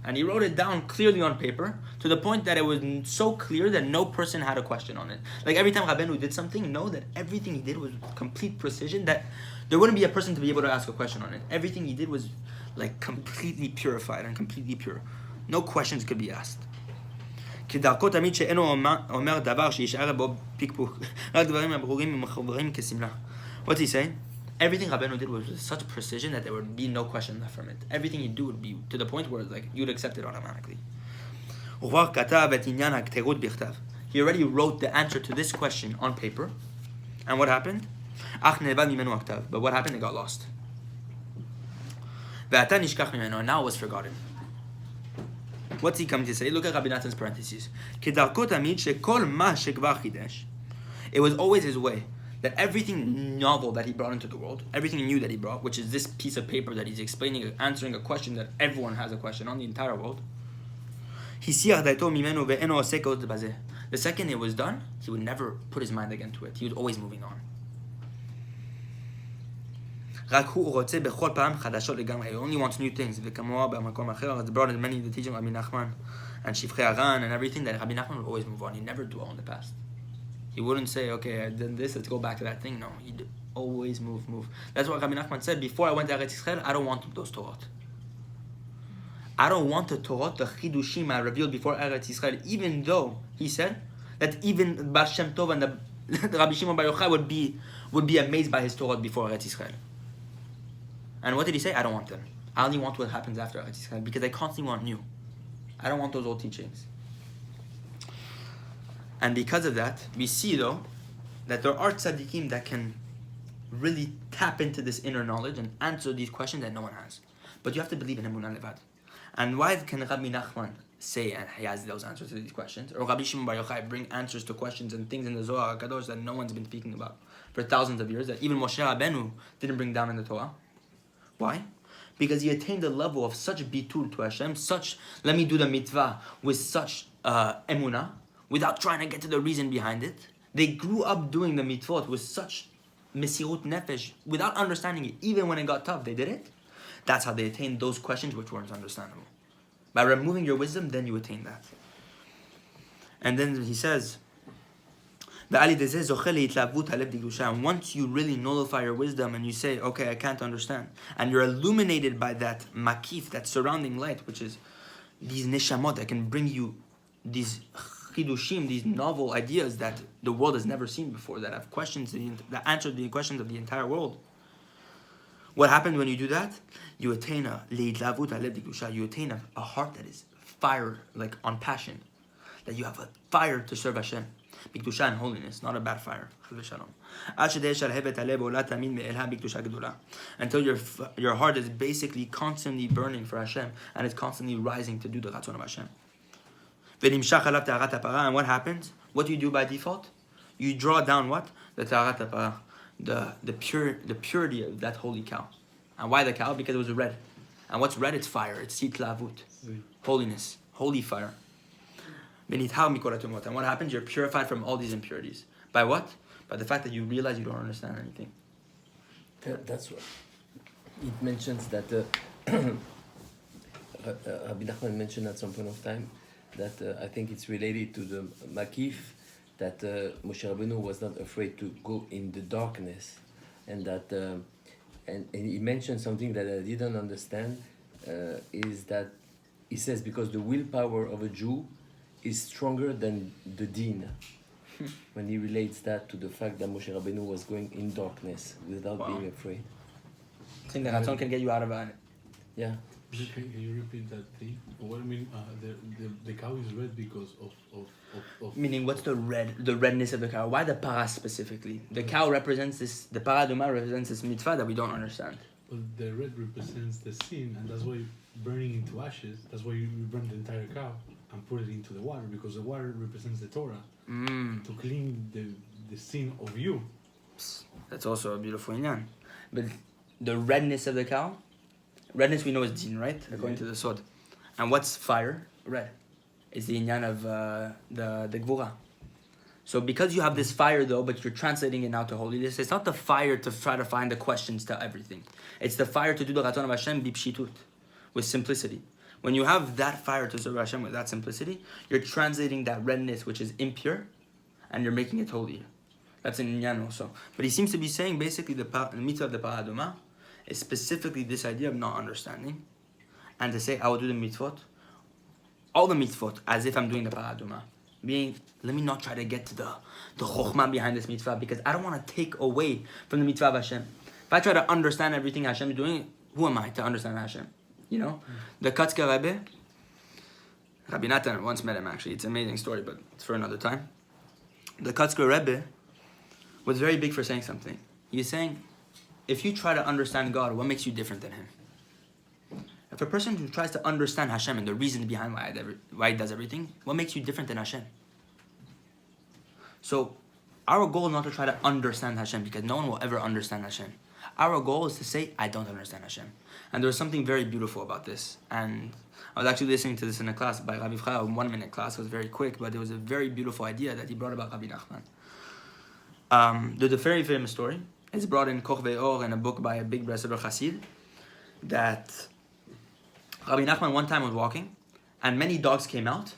And he wrote it down clearly on paper to the point that it was so clear that no person had a question on it. Like every time Rabbeinu did something, know that everything he did was with complete precision, that there wouldn't be a person to be able to ask a question on it. Everything he did was like completely purified and completely pure. No questions could be asked. כדרכו תמיד שאינו אומר דבר שישאר בו פקפוק. רק דברים הברורים ומחוברים כשמלה. What's he saying? Everything Rabbeinu did was with such precision that there would be no question left from it. Everything you do would be to the point where like you'd accept it automatically. וכבר כתב את עניין הכתרות בכתב. He already wrote the answer to this question on paper. And what happened? אך נאבד ממנו הכתב. But what happened? It got lost. ועתה נשכח ממנו, and now it was forgotten. What's he coming to say? Look at Rabbi Natan's parentheses. כדרכו תמיד שכל מה שכבר חידש. It was always his way that everything novel that he brought into the world, everything new that he brought, which is this piece of paper that he's explaining, answering a question that everyone has a question on, the entire world. הסיח דעתו ממנו ואינו עוסק עוד בזה. The second it was done, he would never put his mind again to it. He was always moving on. רק הוא רוצה בכל פעם חדשות לגמרי. He only wants new things. וכמוה במקום אחר, it's brought in many the teaching of Rabbi Nachman and Shifchei Haran and everything that Rabbi Nachman would always move on. He never dwell in the past. He wouldn't say, okay, I did this, let's go back to that thing. No, he'd always move. That's what Rabbi Nachman said. Before I went to Eretz Yisrael, I don't want those Torah. I don't want the Torah, the Chidushim I revealed before Eretz Yisrael, even though he said that even Bar Shem Tov and the Rabbi Shimon Bar Yochai would be amazed by his Torah before Eretz Yisrael. And what did he say? I don't want them. I only want what happens after Eretz Yisrael because I constantly want new. I don't want those old teachings. And because of that, we see though that there are tzaddikim that can really tap into this inner knowledge and answer these questions that no one has. But you have to believe in Emunah Levad. And why can Rabbi Nachman say and he has those answers to these questions? Or Rabbi Shimon Bar Yochai bring answers to questions and things in the Zohar HaKadosh that no one's been speaking about for thousands of years, that even Moshe Rabbeinu didn't bring down in the Torah? Why? Because he attained a level of such bitul to Hashem, such, let me do the mitzvah with such emunah, without trying to get to the reason behind it. They grew up doing the mitzvot with such mesirut nefesh, without understanding it. Even when it got tough, they did it. That's how they attained those questions which weren't understandable. By removing your wisdom, then you attain that. And then he says, and once you really nullify your wisdom and you say, okay, I can't understand, and you're illuminated by that makif, that surrounding light, which is these neshamot that can bring you these chidushim, these novel ideas that the world has never seen before, that have questions, that answer the questions of the entire world. What happens when you do that? You attain you attain a heart that is fire, like on passion, that you have a fire to serve Hashem. Bikdusha and holiness, not a bad fire. Until your heart is basically constantly burning for Hashem and it's constantly rising to do the Ratzon of Hashem. And what happens? What do you do by default? You draw down what? The Taharat HaParah, the purity of that holy cow. And why the cow? Because it was red. And what's red? It's fire. It's sitlavut, holiness, holy fire. And what happens? You're purified from all these impurities. By what? By the fact that you realize you don't understand anything. That's what it mentions that Rabbi Nachman mentioned at some point of time that I think it's related to the makif, that Moshe Rabbeinu was not afraid to go in the darkness, and that and he mentioned something that I didn't understand, is that he says because the willpower of a Jew is stronger than the deen, when he relates that to the fact that Moshe Rabbeinu was going in darkness without being afraid. I think the Ratzon can get you out of it. Yeah. Can you repeat that thing? What I mean, the cow is red because of Meaning, what's the redness of the cow? Why the para specifically? The cow represents this, the paraduma represents this mitzvah that we don't understand. Well, the red represents the sin, and that's why burning into ashes, that's why you burn the entire cow and put it into the water, because the water represents the Torah, to clean the sin of you. That's also a beautiful inyan. But the redness of the cow, redness we know is din, right? According to the Sod. And what's fire? Red. It's the inyan of the gvura. So because you have this fire though, but you're translating it now to holiness, it's not the fire to try to find the questions to everything. It's the fire to do the Ratzon of Hashem bipshitut, with simplicity. When you have that fire to serve Hashem with that simplicity, you're translating that redness, which is impure, and you're making it holy. That's an inyan also. But he seems to be saying basically the mitzvah of the paraduma is specifically this idea of not understanding, and to say I will do the mitzvot all the mitzvot as if I'm doing the paraduma. Meaning, let me not try to get to the chokhmah behind this mitzvah because I don't want to take away from the mitzvah of Hashem. If I try to understand everything Hashem is doing, who am I to understand Hashem? You know? The Katzke Rebbe, Rabbi Natan once met him actually. It's an amazing story, but it's for another time. The Katzke Rebbe was very big for saying something. He's saying, if you try to understand God, what makes you different than Him? If a person who tries to understand Hashem and the reason behind why he does everything, what makes you different than Hashem? So, our goal is not to try to understand Hashem because no one will ever understand Hashem. Our goal is to say, I don't understand Hashem. And there was something very beautiful about this. And I was actually listening to this in a class by Rabbi Chaya, a 1-minute class. It was very quick, but it was a very beautiful idea that he brought about Rabbi Nachman. There's a very famous story. It's brought in Koch Ve'or in a book by a big Bresler Chassid that Rabbi Nachman one time was walking and many dogs came out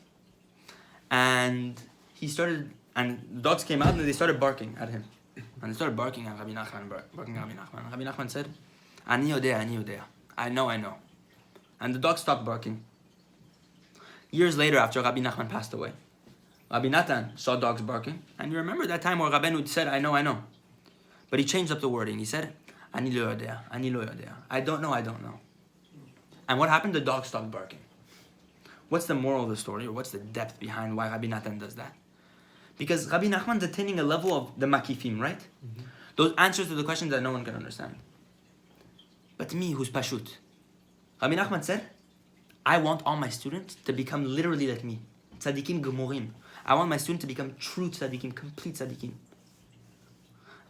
and the dogs came out and they started barking at him. And they started barking at Rabbi Nachman, barking at Rabbi Nachman. Rabbi Nachman said, Ani yodea. I know. And the dogs stopped barking. Years later, after Rabbi Nachman passed away, Rabbi Natan saw dogs barking. And you remember that time where Rabbeinu said, I know. But he changed up the wording. He said, Ani lo yodea. I don't know. And what happened? The dog stopped barking. What's the moral of the story, or what's the depth behind why Rabbi Natan does that? Because Rabbi Nachman's attaining a level of the makifim, right? Mm-hmm. Those answers to the questions that no one can understand. But me, who's pashut, Rabbi Nachman said, I want all my students to become literally like me. Tzadikim gemurim. I want my students to become true tzadikim, complete tzadikim.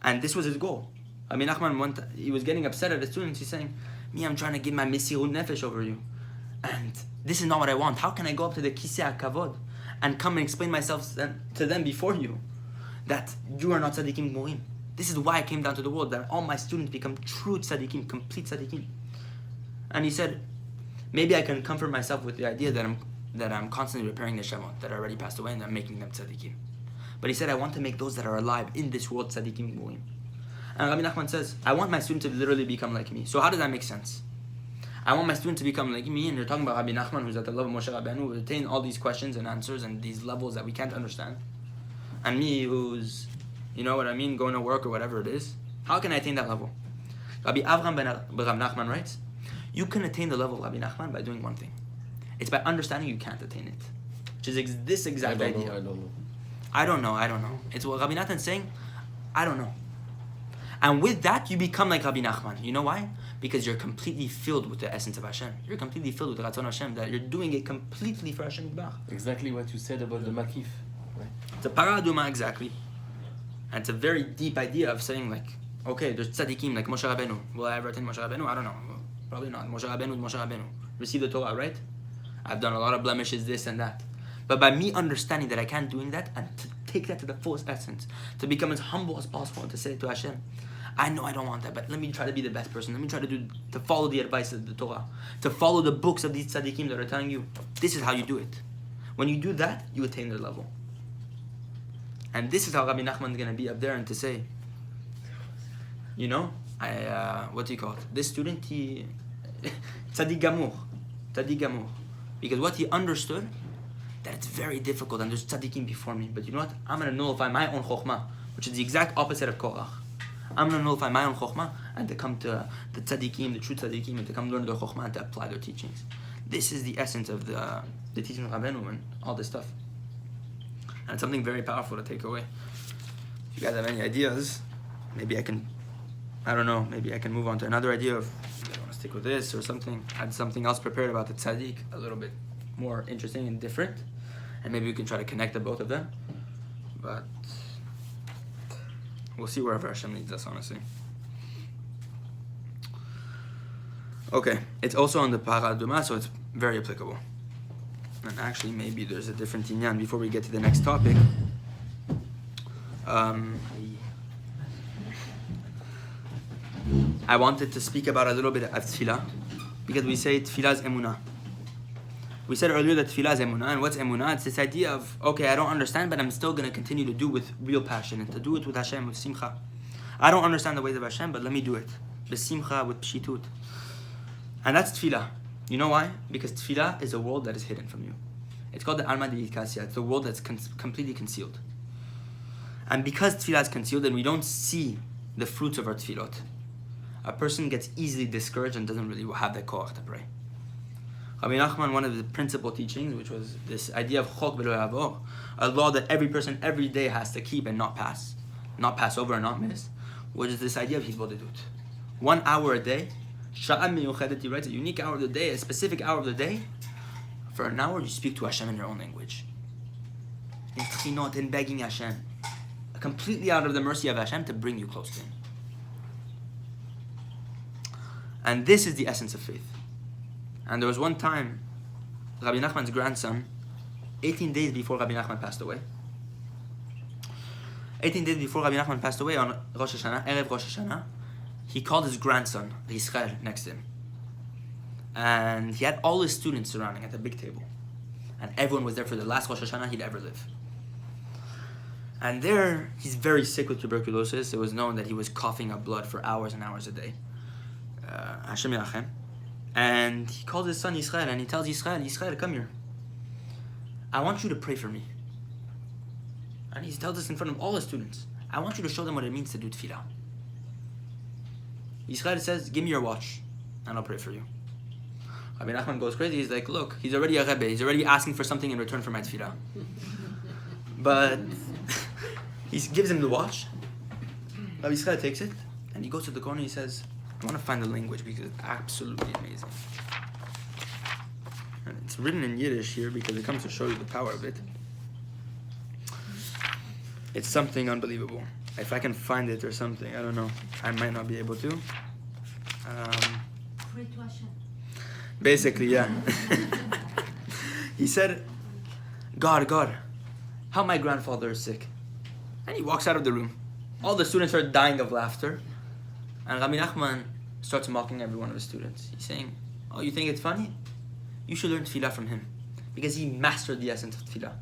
And this was his goal. Rabbi Nachman, he was getting upset at the students. He's saying, me, I'm trying to give my mesirut nefesh over you. And this is not what I want. How can I go up to the kisei hakavod and come and explain myself to them before you that you are not tzadikim gemurim? This is why I came down to the world, that all my students become true tzadikim, complete tzadikim. And he said, maybe I can comfort myself with the idea that I'm constantly repairing the shamot that are already passed away and I'm making them tzadikim. But he said, I want to make those that are alive in this world tzadikim gemurim. And Rabbi Nachman says, I want my student to literally become like me. So how does that make sense? I want my student to become like me, and you're talking about Rabbi Nachman, who's at the level of Moshe Rabbeinu, who attain all these questions and answers and these levels that we can't understand. And me, who's, you know what I mean, going to work or whatever it is. How can I attain that level? Rabbi Avraham ben Rabbi Nachman writes, you can attain the level of Rabbi Nachman by doing one thing. It's by understanding you can't attain it. Which is this exact idea. I don't know. It's what Rabbi Nathan's saying, I don't know. And with that, you become like Rabbi Nachman. You know why? Because you're completely filled with the essence of Hashem. You're completely filled with the Ratzon Hashem, that you're doing it completely for Hashem Yitbarach. Exactly what you said about the makif. Right? It's a paraduma, exactly. And it's a very deep idea of saying, like, okay, there's tzaddikim like Moshe Rabbeinu. Will I ever attain Moshe Rabbeinu? I don't know. Probably not. Moshe Rabbeinu is Moshe Rabbeinu. Receive the Torah, right? I've done a lot of blemishes, this and that. But by me understanding that I can't doing that, and to take that to the fullest essence, to become as humble as possible and to say to Hashem, I know I don't want that, but let me try to be the best person. Let me try to follow the advice of the Torah, to follow the books of these tzaddikim that are telling you, this is how you do it. When you do that, you attain their level. And this is how Rabbi Nachman is going to be up there and to say, you know, what do you call it? This student, he, tzaddik gamur. Because what he understood, that it's very difficult and there's tzaddikim before me. But you know what? I'm going to nullify my own chokhmah, which is the exact opposite of Korach. I'm going to nullify my own chokhmah and to come to the tzaddikim, the true tzaddikim, and to come learn their chokhmah and to apply their teachings. This is the essence of the teaching of Rabbeinu and all this stuff. And it's something very powerful to take away. If you guys have any ideas, maybe I can move on to another idea of, I want to stick with this or something. I had something else prepared about the tzaddik, a little bit more interesting and different. And maybe we can try to connect the both of them. But we'll see wherever Hashem leads us, honestly. Okay, it's also on the paraduma, so it's very applicable. And actually, maybe there's a different inyan before we get to the next topic. I wanted to speak about a little bit of tefillah, because we say tefillah is emunah. We said earlier that tefillah is emunah, and what's emunah? It's this idea of, okay, I don't understand, but I'm still going to continue to do with real passion, and to do it with Hashem, with simcha. I don't understand the ways of Hashem, but let me do it. With simcha, with pshitut. And that's tefillah. You know why? Because tefillah is a world that is hidden from you. It's called the Alma de Ikasya. It's the world that's completely concealed. And because tefillah is concealed and we don't see the fruits of our tefillot, a person gets easily discouraged and doesn't really have the koach to pray. Rabbi Nachman, one of the principal teachings, which was this idea of chok v'lo yavor, a law that every person every day has to keep and not pass over and not miss, which is this idea of hitbodedut. 1 hour a day, sha'a miyuchedet, he writes, a unique hour of the day, a specific hour of the day. For an hour, you speak to Hashem in your own language. In tchinot, in begging Hashem. Completely out of the mercy of Hashem to bring you close to Him. And this is the essence of faith. And there was one time, Rabbi Nachman's grandson, 18 days before Rabbi Nachman passed away, 18 days before Rabbi Nachman passed away on Rosh Hashanah, Erev Rosh Hashanah, he called his grandson, Yisrael, next to him. And he had all his students surrounding at the big table. And everyone was there for the last Rosh Hashanah he'd ever live. And there, he's very sick with tuberculosis. It was known that he was coughing up blood for hours and hours a day. Hashem Yirachem. And he called his son Yisrael, and he tells Yisrael, come here. I want you to pray for me. And he tells this in front of all his students. I want you to show them what it means to do tefillah. Yisrael says, give me your watch, and I'll pray for you. Rabbi Nachman goes crazy. He's like, look, he's already a Rebbe. He's already asking for something in return for my tefillah. But he gives him the watch. Rabbi Yisrael takes it, and he goes to the corner and he says, I want to find the language because it's absolutely amazing. And it's written in Yiddish here because it comes to show you the power of it. It's something unbelievable. If I can find it or something, I don't know. I might not be able to. Pray to Hashem. Basically, yeah. He said, God, how my grandfather is sick. And he walks out of the room. All the students are dying of laughter. And Rabbi Nachman starts mocking every one of his students. He's saying, oh, you think it's funny? You should learn tefillah from him. Because he mastered the essence of tefillah.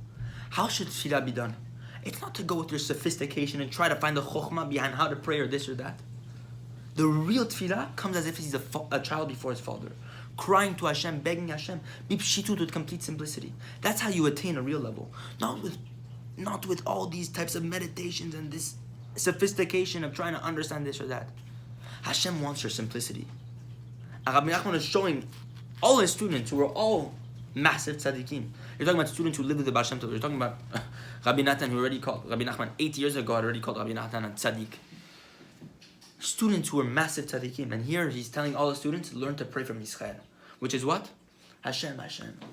How should tefillah be done? It's not to go with your sophistication and try to find the chokhmah behind how to pray or this or that. The real tefillah comes as if he's a child before his father. Crying to Hashem, begging Hashem. Bipshitut, with complete simplicity. That's how you attain a real level. Not with all these types of meditations and this sophistication of trying to understand this or that. Hashem wants your simplicity. And Rabbi Nachman is showing all his students who are all massive tzaddikim. You're talking about students who live with the Baal Shem Tov. You're talking about Rabbi Natan, who already called Rabbi Nachman 8 years ago, had already called Rabbi Natan a tzaddik. Students who are massive tzaddikim. And here he's telling all the students, learn to pray from Yisrael. Which is what? Hashem,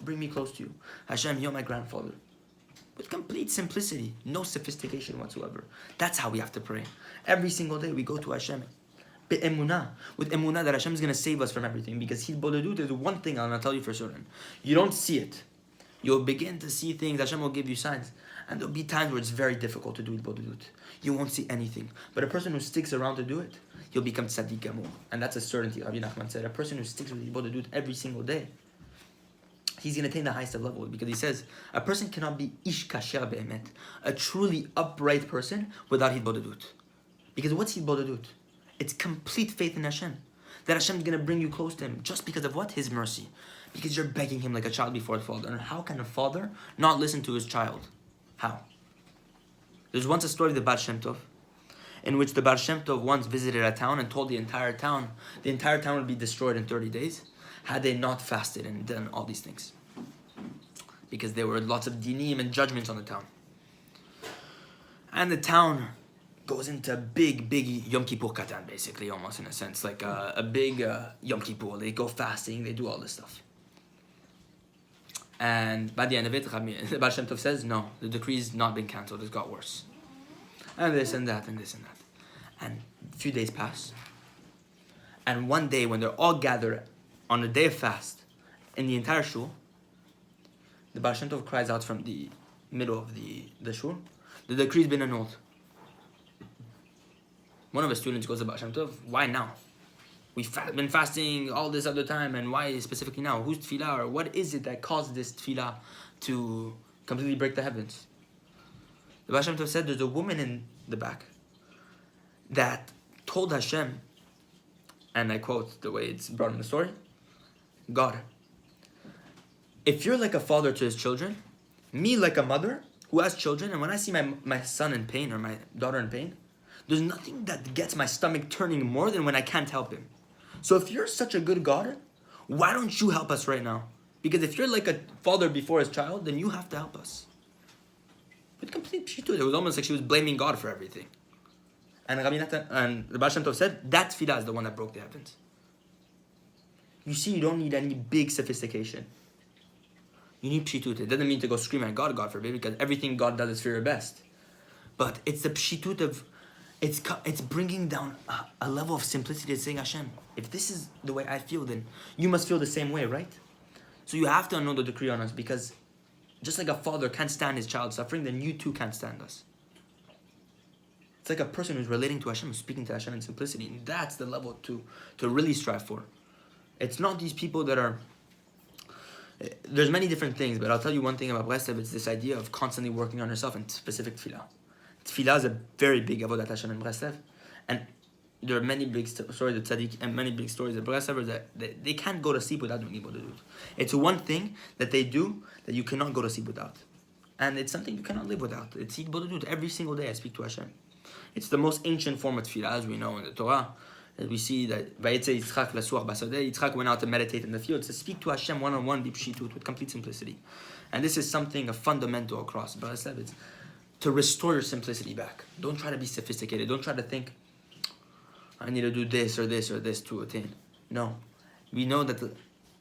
bring me close to you. Hashem, you're my grandfather. With complete simplicity, no sophistication whatsoever. That's how we have to pray. Every single day we go to Hashem. Be'emunah. With emunah that Hashem is going to save us from everything. Because hitbodedut is one thing I'm going to tell you for certain. You don't see it. You'll begin to see things. Hashem will give you signs. And there'll be times where it's very difficult to do hitbodedut. You won't see anything. But a person who sticks around to do it, he'll become tzaddik gamur. And that's a certainty, Rabbi Nachman said. A person who sticks with hitbodedut every single day, he's going to attain the highest of levels. Because he says, a person cannot be ish kasher be'emet, a truly upright person, without hitbodedut. Because what's hitbodedut? It's complete faith in Hashem. That Hashem is going to bring you close to Him. Just because of what? His mercy. Because you're begging Him like a child before his father. And how can a father not listen to his child? How? There's once a story of the Baal Shem Tov, in which the Baal Shem Tov once visited a town and told the entire town would be destroyed in 30 days had they not fasted and done all these things. Because there were lots of dinim and judgments on the town. And the town goes into big Yom Kippur Katan, basically, almost in a sense. Like a big Yom Kippur. They go fasting, they do all this stuff. And by the end of it, the Baal Shem Tov says, no, the decree's not been cancelled, it's got worse. And this and that and this and that. And a few days pass. And one day when they're all gathered on a day of fast in the entire shul, the Baal Shem Tov cries out from the middle of the shul, the decree's been annulled. One of his students goes to Baal Shem Tov, why now? We've been fasting all this other time, and why specifically now? Whose tefillah, or what is it that caused this tefillah to completely break the heavens? The Baal Shem Tov said there's a woman in the back that told Hashem, and I quote the way it's brought in the story, God, if you're like a father to his children, Me, like a mother who has children, and when I see my son in pain or my daughter in pain, there's nothing that gets my stomach turning more than when I can't help him. So if you're such a good God, why don't you help us right now? Because if you're like a father before his child, then you have to help us. With complete pshitut. It was almost like she was blaming God for everything. And Rabbi Natan and the Baal Shem Tov said, that tefillah is the one that broke the heavens. You see, you don't need any big sophistication. You need pshitut. It doesn't mean to go scream at God, God forbid, because everything God does is for your best. But it's the pshitut of, it's bringing down a level of simplicity and saying, Hashem, if this is the way I feel, then you must feel the same way, right? So you have to know the decree on us, because just like a father can't stand his child suffering, then you too can't stand us. It's like a person who's relating to Hashem, who's speaking to Hashem in simplicity. And that's the level to really strive for. It's not these people that are... There's many different things, but I'll tell you one thing about Breslev. It's this idea of constantly working on yourself in specific tefillah. Tefillah is a very big avodat Hashem in Breslev. And there are many big stories of tzaddik and many big stories of Breslevers that they can't go to sleep without doing ibodedut. It's one thing that they do that you cannot go to sleep without. And it's something you cannot live without. It's ibodedut. Every single day I speak to Hashem. It's the most ancient form of tefillah, as we know in the Torah. We see that Yitzchak went out to meditate in the field, to speak to Hashem one-on-one, with complete simplicity. And this is something, a fundamental across Parashat. It's to restore your simplicity back. Don't try to be sophisticated. Don't try to think, I need to do this or this or this to attain. No. We know that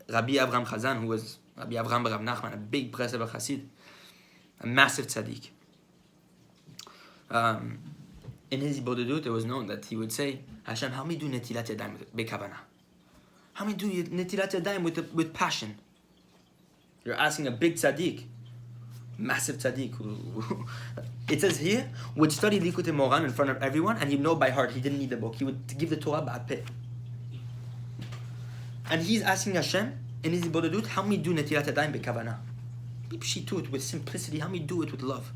Rabbi Avraham Chazan, who was Rabbi Avraham Rav Nachman, a big Breslev Chassid, a massive tzaddik, in his ibodedut, it was known that he would say, Hashem, help me do netilat yadayim bekavana. Help me do netilat yadayim with passion. You're asking a big tzaddik, massive tzaddik, who it says here, would study Likutei Moran in front of everyone, and he'd know by heart. He didn't need the book. He would give the Torah ba'apeh. And he's asking Hashem, in his ibodedut, help me do netilat yadayim bekavana. Be pshitut, with simplicity. Help me do it with love.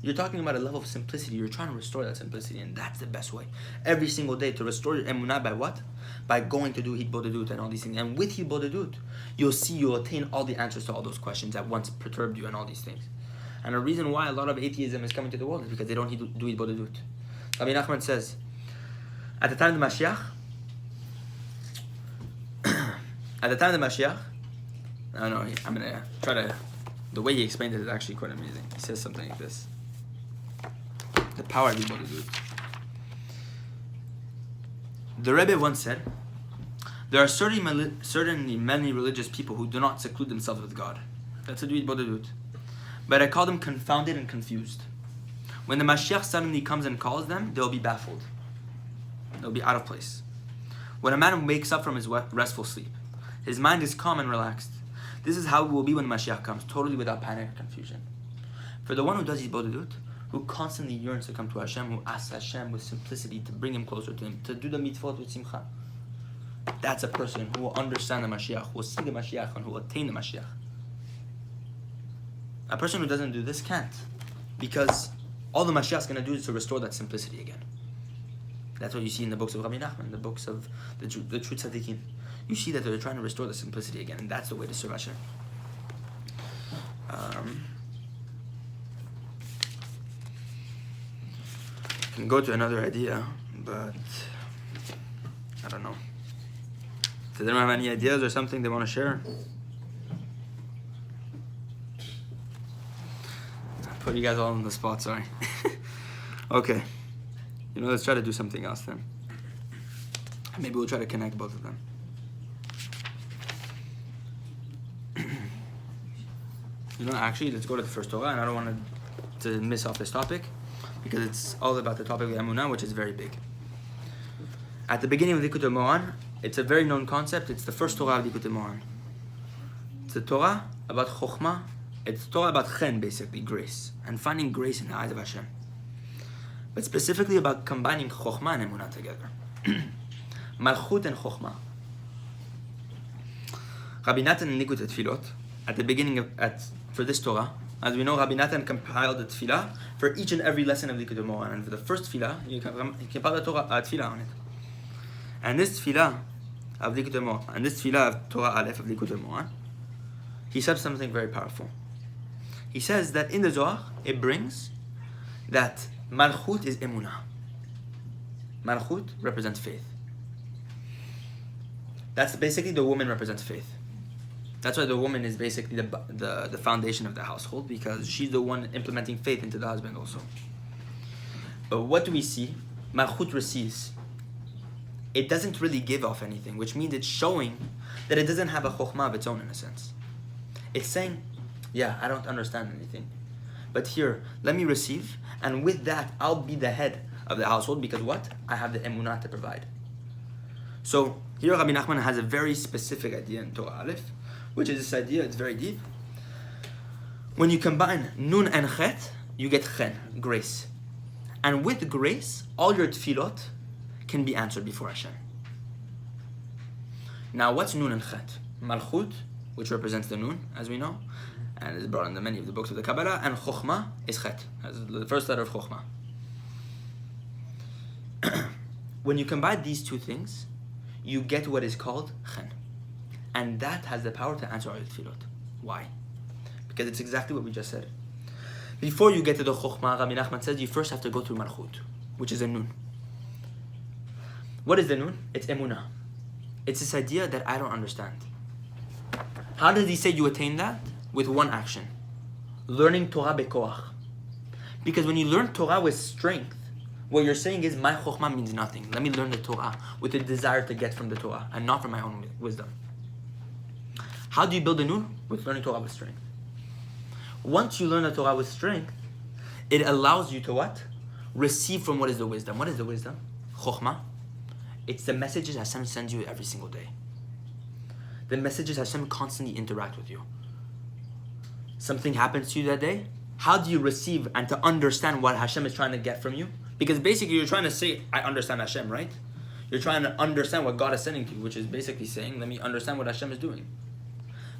You're talking about a level of simplicity. You're trying to restore that simplicity, and that's the best way. Every single day to restore your emunah by what? By going to do hitbodedut and all these things. And with hitbodedut, you'll attain all the answers to all those questions that once perturbed you and all these things. And the reason why a lot of atheism is coming to the world is because they don't do hitbodedut. Rabbi Nachman says, at the time of the Mashiach, I'm gonna try to. The way he explained it is actually quite amazing. He says something like this. The power of ibodedut. The Rebbe once said, there are certainly many religious people who do not seclude themselves with God. That's a do ibodedut. But I call them confounded and confused. When the Mashiach suddenly comes and calls them, they'll be baffled. They'll be out of place. When a man wakes up from his restful sleep, his mind is calm and relaxed. This is how it will be when the Mashiach comes, totally without panic or confusion. For the one who does ibodedut, who constantly yearns to come to Hashem, who asks Hashem with simplicity to bring him closer to him, to do the mitzvot with simcha, that's a person who will understand the Mashiach, who will see the Mashiach, and who will attain the Mashiach. A person who doesn't do this can't, because all the Mashiach is going to do is to restore that simplicity again. That's what you see in the books of Rabbi Nachman, the books of the true tzaddikim. You see that they're trying to restore the simplicity again, and that's the way to serve Hashem. I can go to another idea, but I don't know. If they don't have any ideas or something they want to share, I put you guys all on the spot, sorry. Okay. Let's try to do something else then. Maybe we'll try to connect both of them. Actually, let's go to the first Torah, and I don't want to miss off this topic, because it's all about the topic of Emunah, which is very big. At the beginning of Likutei Moran, it's a very known concept. It's the first Torah of Likutei Moran. It's a Torah about Chokhmah. It's a Torah about Chen, basically, grace, and finding grace in the eyes of Hashem. But specifically about combining Chokhmah and Emunah together. Malchut and Chokhmah. Rabbi Natan in Likutei Tefillot, at the beginning for this Torah, as we know, Rabbi Natan compiled the Tefillah for each and every lesson of Likutei Moran. And for the first Tefillah, he compiled the Tefillah on it. And this Tefillah of Likutei Moran, and this Tefillah of Torah Aleph of Likutei Moran, he said something very powerful. He says that in the Zohar, it brings that Malchut is emunah. Malchut represents faith. That's basically the woman represents faith. That's why the woman is basically the foundation of the household, because she's the one implementing faith into the husband also. But what do we see? Malchut receives. It doesn't really give off anything, which means it's showing that it doesn't have a chokhmah of its own in a sense. It's saying, yeah, I don't understand anything, but here, let me receive, and with that, I'll be the head of the household, because what? I have the emunah to provide. So here Rabbi Nachman has a very specific idea in Torah Aleph, which is this idea, it's very deep. When you combine nun and chet, you get chen, grace. And with grace, all your tefillot can be answered before Hashem. Now what's nun and chet? Malchut, which represents the nun, as we know, and is brought in many of the books of the Kabbalah, and chokhmah is chet, as the first letter of chokhmah. When you combine these two things, you get what is called chen. And that has the power to answer all your tefillot. Why? Because it's exactly what we just said. Before you get to the chokhmah, Rabbi Nachman says you first have to go through malchut, which is a nun. What is the nun? It's emunah. It's this idea that I don't understand. How does he say you attain that? With one action. Learning Torah bekoach. Because when you learn Torah with strength, what you're saying is, my chokhmah means nothing. Let me learn the Torah with a desire to get from the Torah and not from my own wisdom. How do you build a nun? With learning Torah with strength. Once you learn the Torah with strength, it allows you to what? Receive from what is the wisdom. What is the wisdom? Chokhmah. It's the messages Hashem sends you every single day. The messages Hashem constantly interact with you. Something happens to you that day. How do you receive and to understand what Hashem is trying to get from you? Because basically you're trying to say, I understand Hashem, right? You're trying to understand what God is sending to you, which is basically saying, let me understand what Hashem is doing.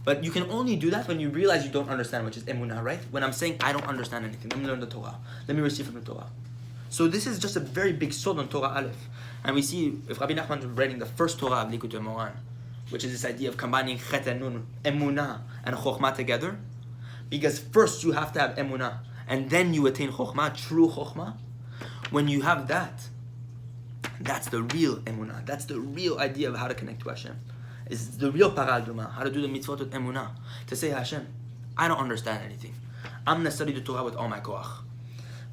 But you can only do that when you realize you don't understand, which is emunah, right? When I'm saying I don't understand anything, let me learn the Torah. Let me receive from the Torah. So this is just a very big soul on Torah Aleph. And we see, if Rabbi Nachman is writing the first Torah of Likutei Moran, which is this idea of combining chet and nun, emunah and chokhmah together, because first you have to have emunah, and then you attain chokhmah, true chokhmah. When you have that, that's the real emunah. That's the real idea of how to connect to Hashem. It's the real paraduma, how to do the mitzvot with emunah. To say, Hashem, I don't understand anything. I'm going to study the Torah with all my koach.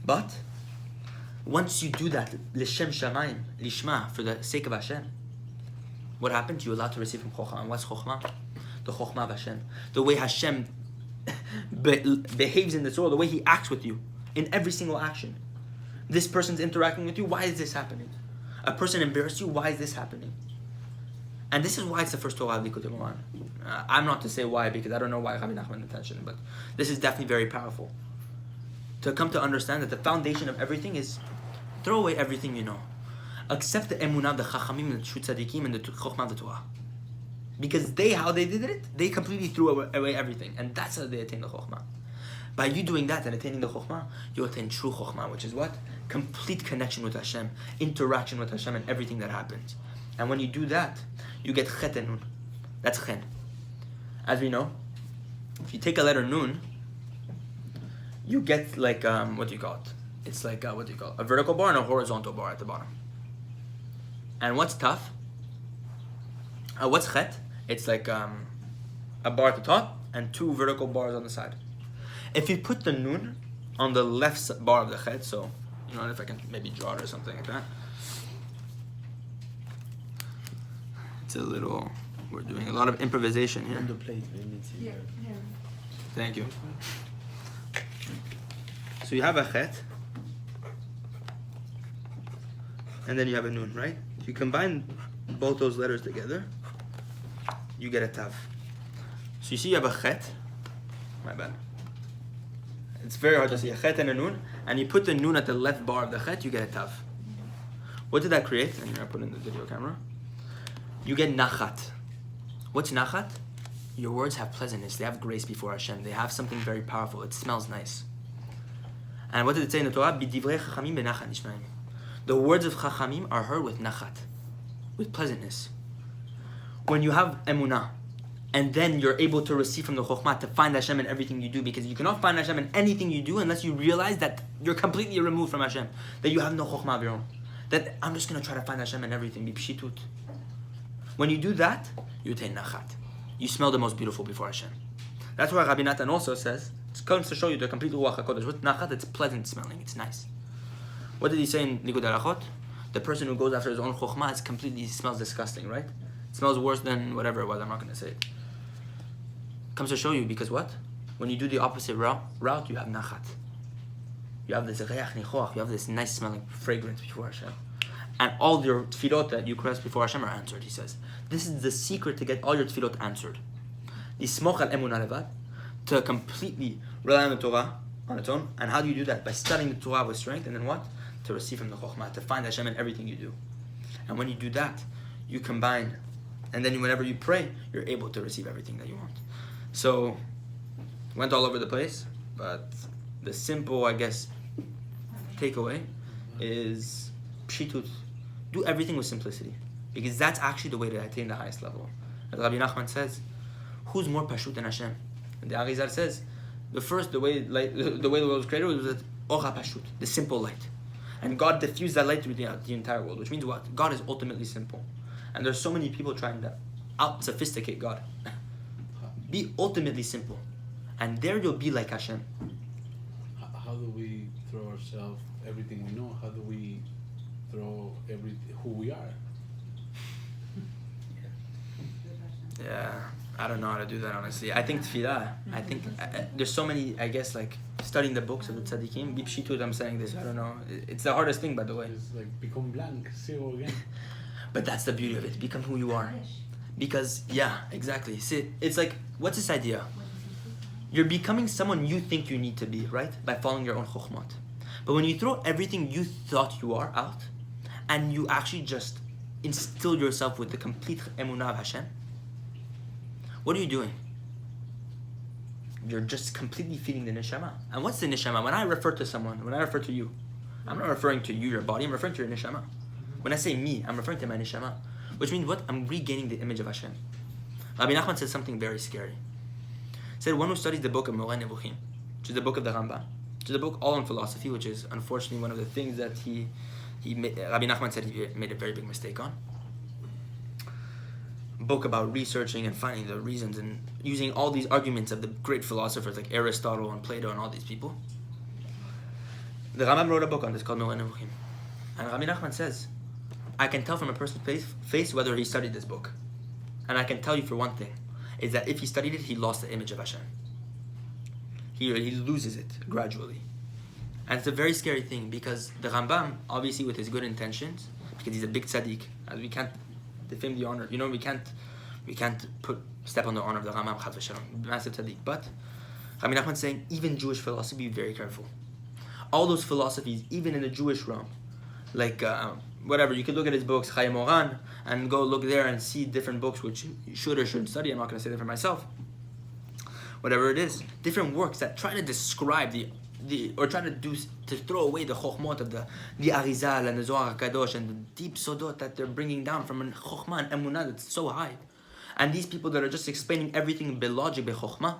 But once you do that, l'shem shamayim, lishma, for the sake of Hashem, what happens? You're allowed to receive from chokhmah. And what's chokhmah? The chokhmah of Hashem. The way Hashem behaves in the Torah, the way He acts with you in every single action. This person's interacting with you, why is this happening? A person embarrassed you, why is this happening? And this is why it's the first Torah of Likutei Moran. I'm not to say why, because I don't know why Rabbi Nachman attention, but this is definitely very powerful. To come to understand that the foundation of everything is throw away everything you know. Accept the emunah, the chachamim, the tzadikim, and the chokhmah of the Torah. Because how they did it, they completely threw away everything. And that's how they attain the chokhmah. By you doing that and attaining the chokhmah, you attain true chokhmah, which is what? Complete connection with Hashem, interaction with Hashem and everything that happens. And when you do that, you get chet and nun. That's chen. As we know, if you take a letter nun, you get like, what do you call it? It's like, a vertical bar and a horizontal bar at the bottom. And what's tough? What's chet? It's like a bar at the top and two vertical bars on the side. If you put the nun on the left bar of the chet, so, if I can maybe draw it or something like that. It's a little, we're doing a lot of improvisation here. On the plate, Yeah. Thank you. So you have a chet, and then you have a nun, right? If you combine both those letters together, you get a tav. So you see you have a chet, my bad. It's very hard to see a chet and a nun, and you put the nun at the left bar of the chet, you get a tav. What did that create? And here I put in the video camera. You get nachat. What's nachat? Your words have pleasantness. They have grace before Hashem. They have something very powerful. It smells nice. And what did it say in the Torah? B'divrei chachamim benachat nishmaim. The words of chachamim are heard with nachat, with pleasantness. When you have emunah, And then you're able to receive from the chokhmah to find Hashem in everything you do, because you cannot find Hashem in anything you do unless you realize that you're completely removed from Hashem, that you have no chokhmah of your own. That I'm just going to try to find Hashem in everything, bipshitut. When you do that, you attain nachat. You smell the most beautiful before Hashem. That's why Rabbi Natan also says, it comes to show you the complete ruach HaKodesh. With nachat, it's pleasant smelling, it's nice. What did he say in Likutei Halachot? The person who goes after his own chokhmah is completely, smells disgusting, right? It smells worse than whatever it was, I'm not going to say it. Comes to show you, because what? When you do the opposite route, you have nachat. You have this reach nichoach, you have this nice smelling fragrance before Hashem. And all your tefillot that you request before Hashem are answered, he says. This is the secret to get all your tefillot answered. Yismoch al emunah levad, to completely rely on the Torah on its own. And how do you do that? By studying the Torah with strength, and then what? To receive from the chokhmah, to find Hashem in everything you do. And when you do that, you combine, and then whenever you pray, you're able to receive everything that you want. So, went all over the place, but the simple, I guess, takeaway is pshitut. Do everything with simplicity, because that's actually the way to attain the highest level. As Rabbi Nachman says, who's more pashut than Hashem? And the Arizal says, the way the world was created was with ora pashut, the simple light. And God diffused that light through the entire world, which means what? God is ultimately simple. And there's so many people trying to out-sophisticate God. Be ultimately simple. And there you'll be like Hashem. How do we throw ourselves everything we know? How do we throw who we are? Yeah, I don't know how to do that, honestly. I think tefillah, there's so many, I guess, like, studying the books of the tzaddikim. Bipshitut, I'm saying this, I don't know. It's the hardest thing, by the way. It's like become blank, zero again. But that's the beauty of it. Become who you are. Because, yeah, exactly. See, it's like, what's this idea? You're becoming someone you think you need to be, right? By following your own chokhmot. But when you throw everything you thought you are out, and you actually just instill yourself with the complete emunah of Hashem, what are you doing? You're just completely feeding the neshama. And what's the neshama? When I refer to someone, when I refer to you, I'm not referring to you, your body, I'm referring to your neshama. When I say me, I'm referring to my neshama. Which means what? I'm regaining the image of Hashem. Rabbi Nachman said something very scary. He said, one who studies the book of Moreh Nevuchim, which is the book of the Rambam, which is a book all in philosophy, which is unfortunately one of the things that Rabbi Nachman said he made a very big mistake on. Book about researching and finding the reasons and using all these arguments of the great philosophers like Aristotle and Plato and all these people. The Rambam wrote a book on this called Moreh Nevuchim. And Rabbi Nachman says, I can tell from a person's face whether he studied this book. And I can tell you for one thing, is that if he studied it, he lost the image of Hashem. He loses it gradually. And it's a very scary thing, because the Rambam, obviously with his good intentions, because he's a big tzaddik, and we can't defame the honor, we can't step on the honor of the Rambam, chas v'shalom, massive tzaddik. But Rabbi Nachman is saying, even Jewish philosophy, be very careful. All those philosophies, even in the Jewish realm, like whatever, you could look at his books, Chayei Moran, and go look there and see different books which you should or shouldn't study. I'm not going to say that for myself. Whatever it is, different works that try to describe or try to throw away the chokhmot of the Arizal and the Zohar HaKadosh and the deep sodot that they're bringing down from a chokhmah and emunah that's so high. And these people that are just explaining everything belogic, bechokhmah,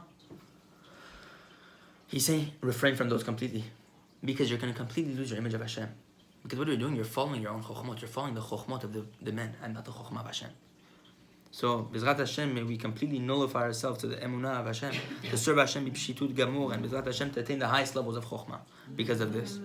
he's saying refrain from those completely, because you're going to completely lose your image of Hashem. Because what are you doing? You're following your own chokhmot. You're following the chokhmot of the men and not the chokhmah of Hashem. So, Bezrat Hashem, may we completely nullify ourselves to the emunah of Hashem, to serve Hashem b'pshitut gamur, and Bezrat Hashem to attain the highest levels of chokhmah because of this.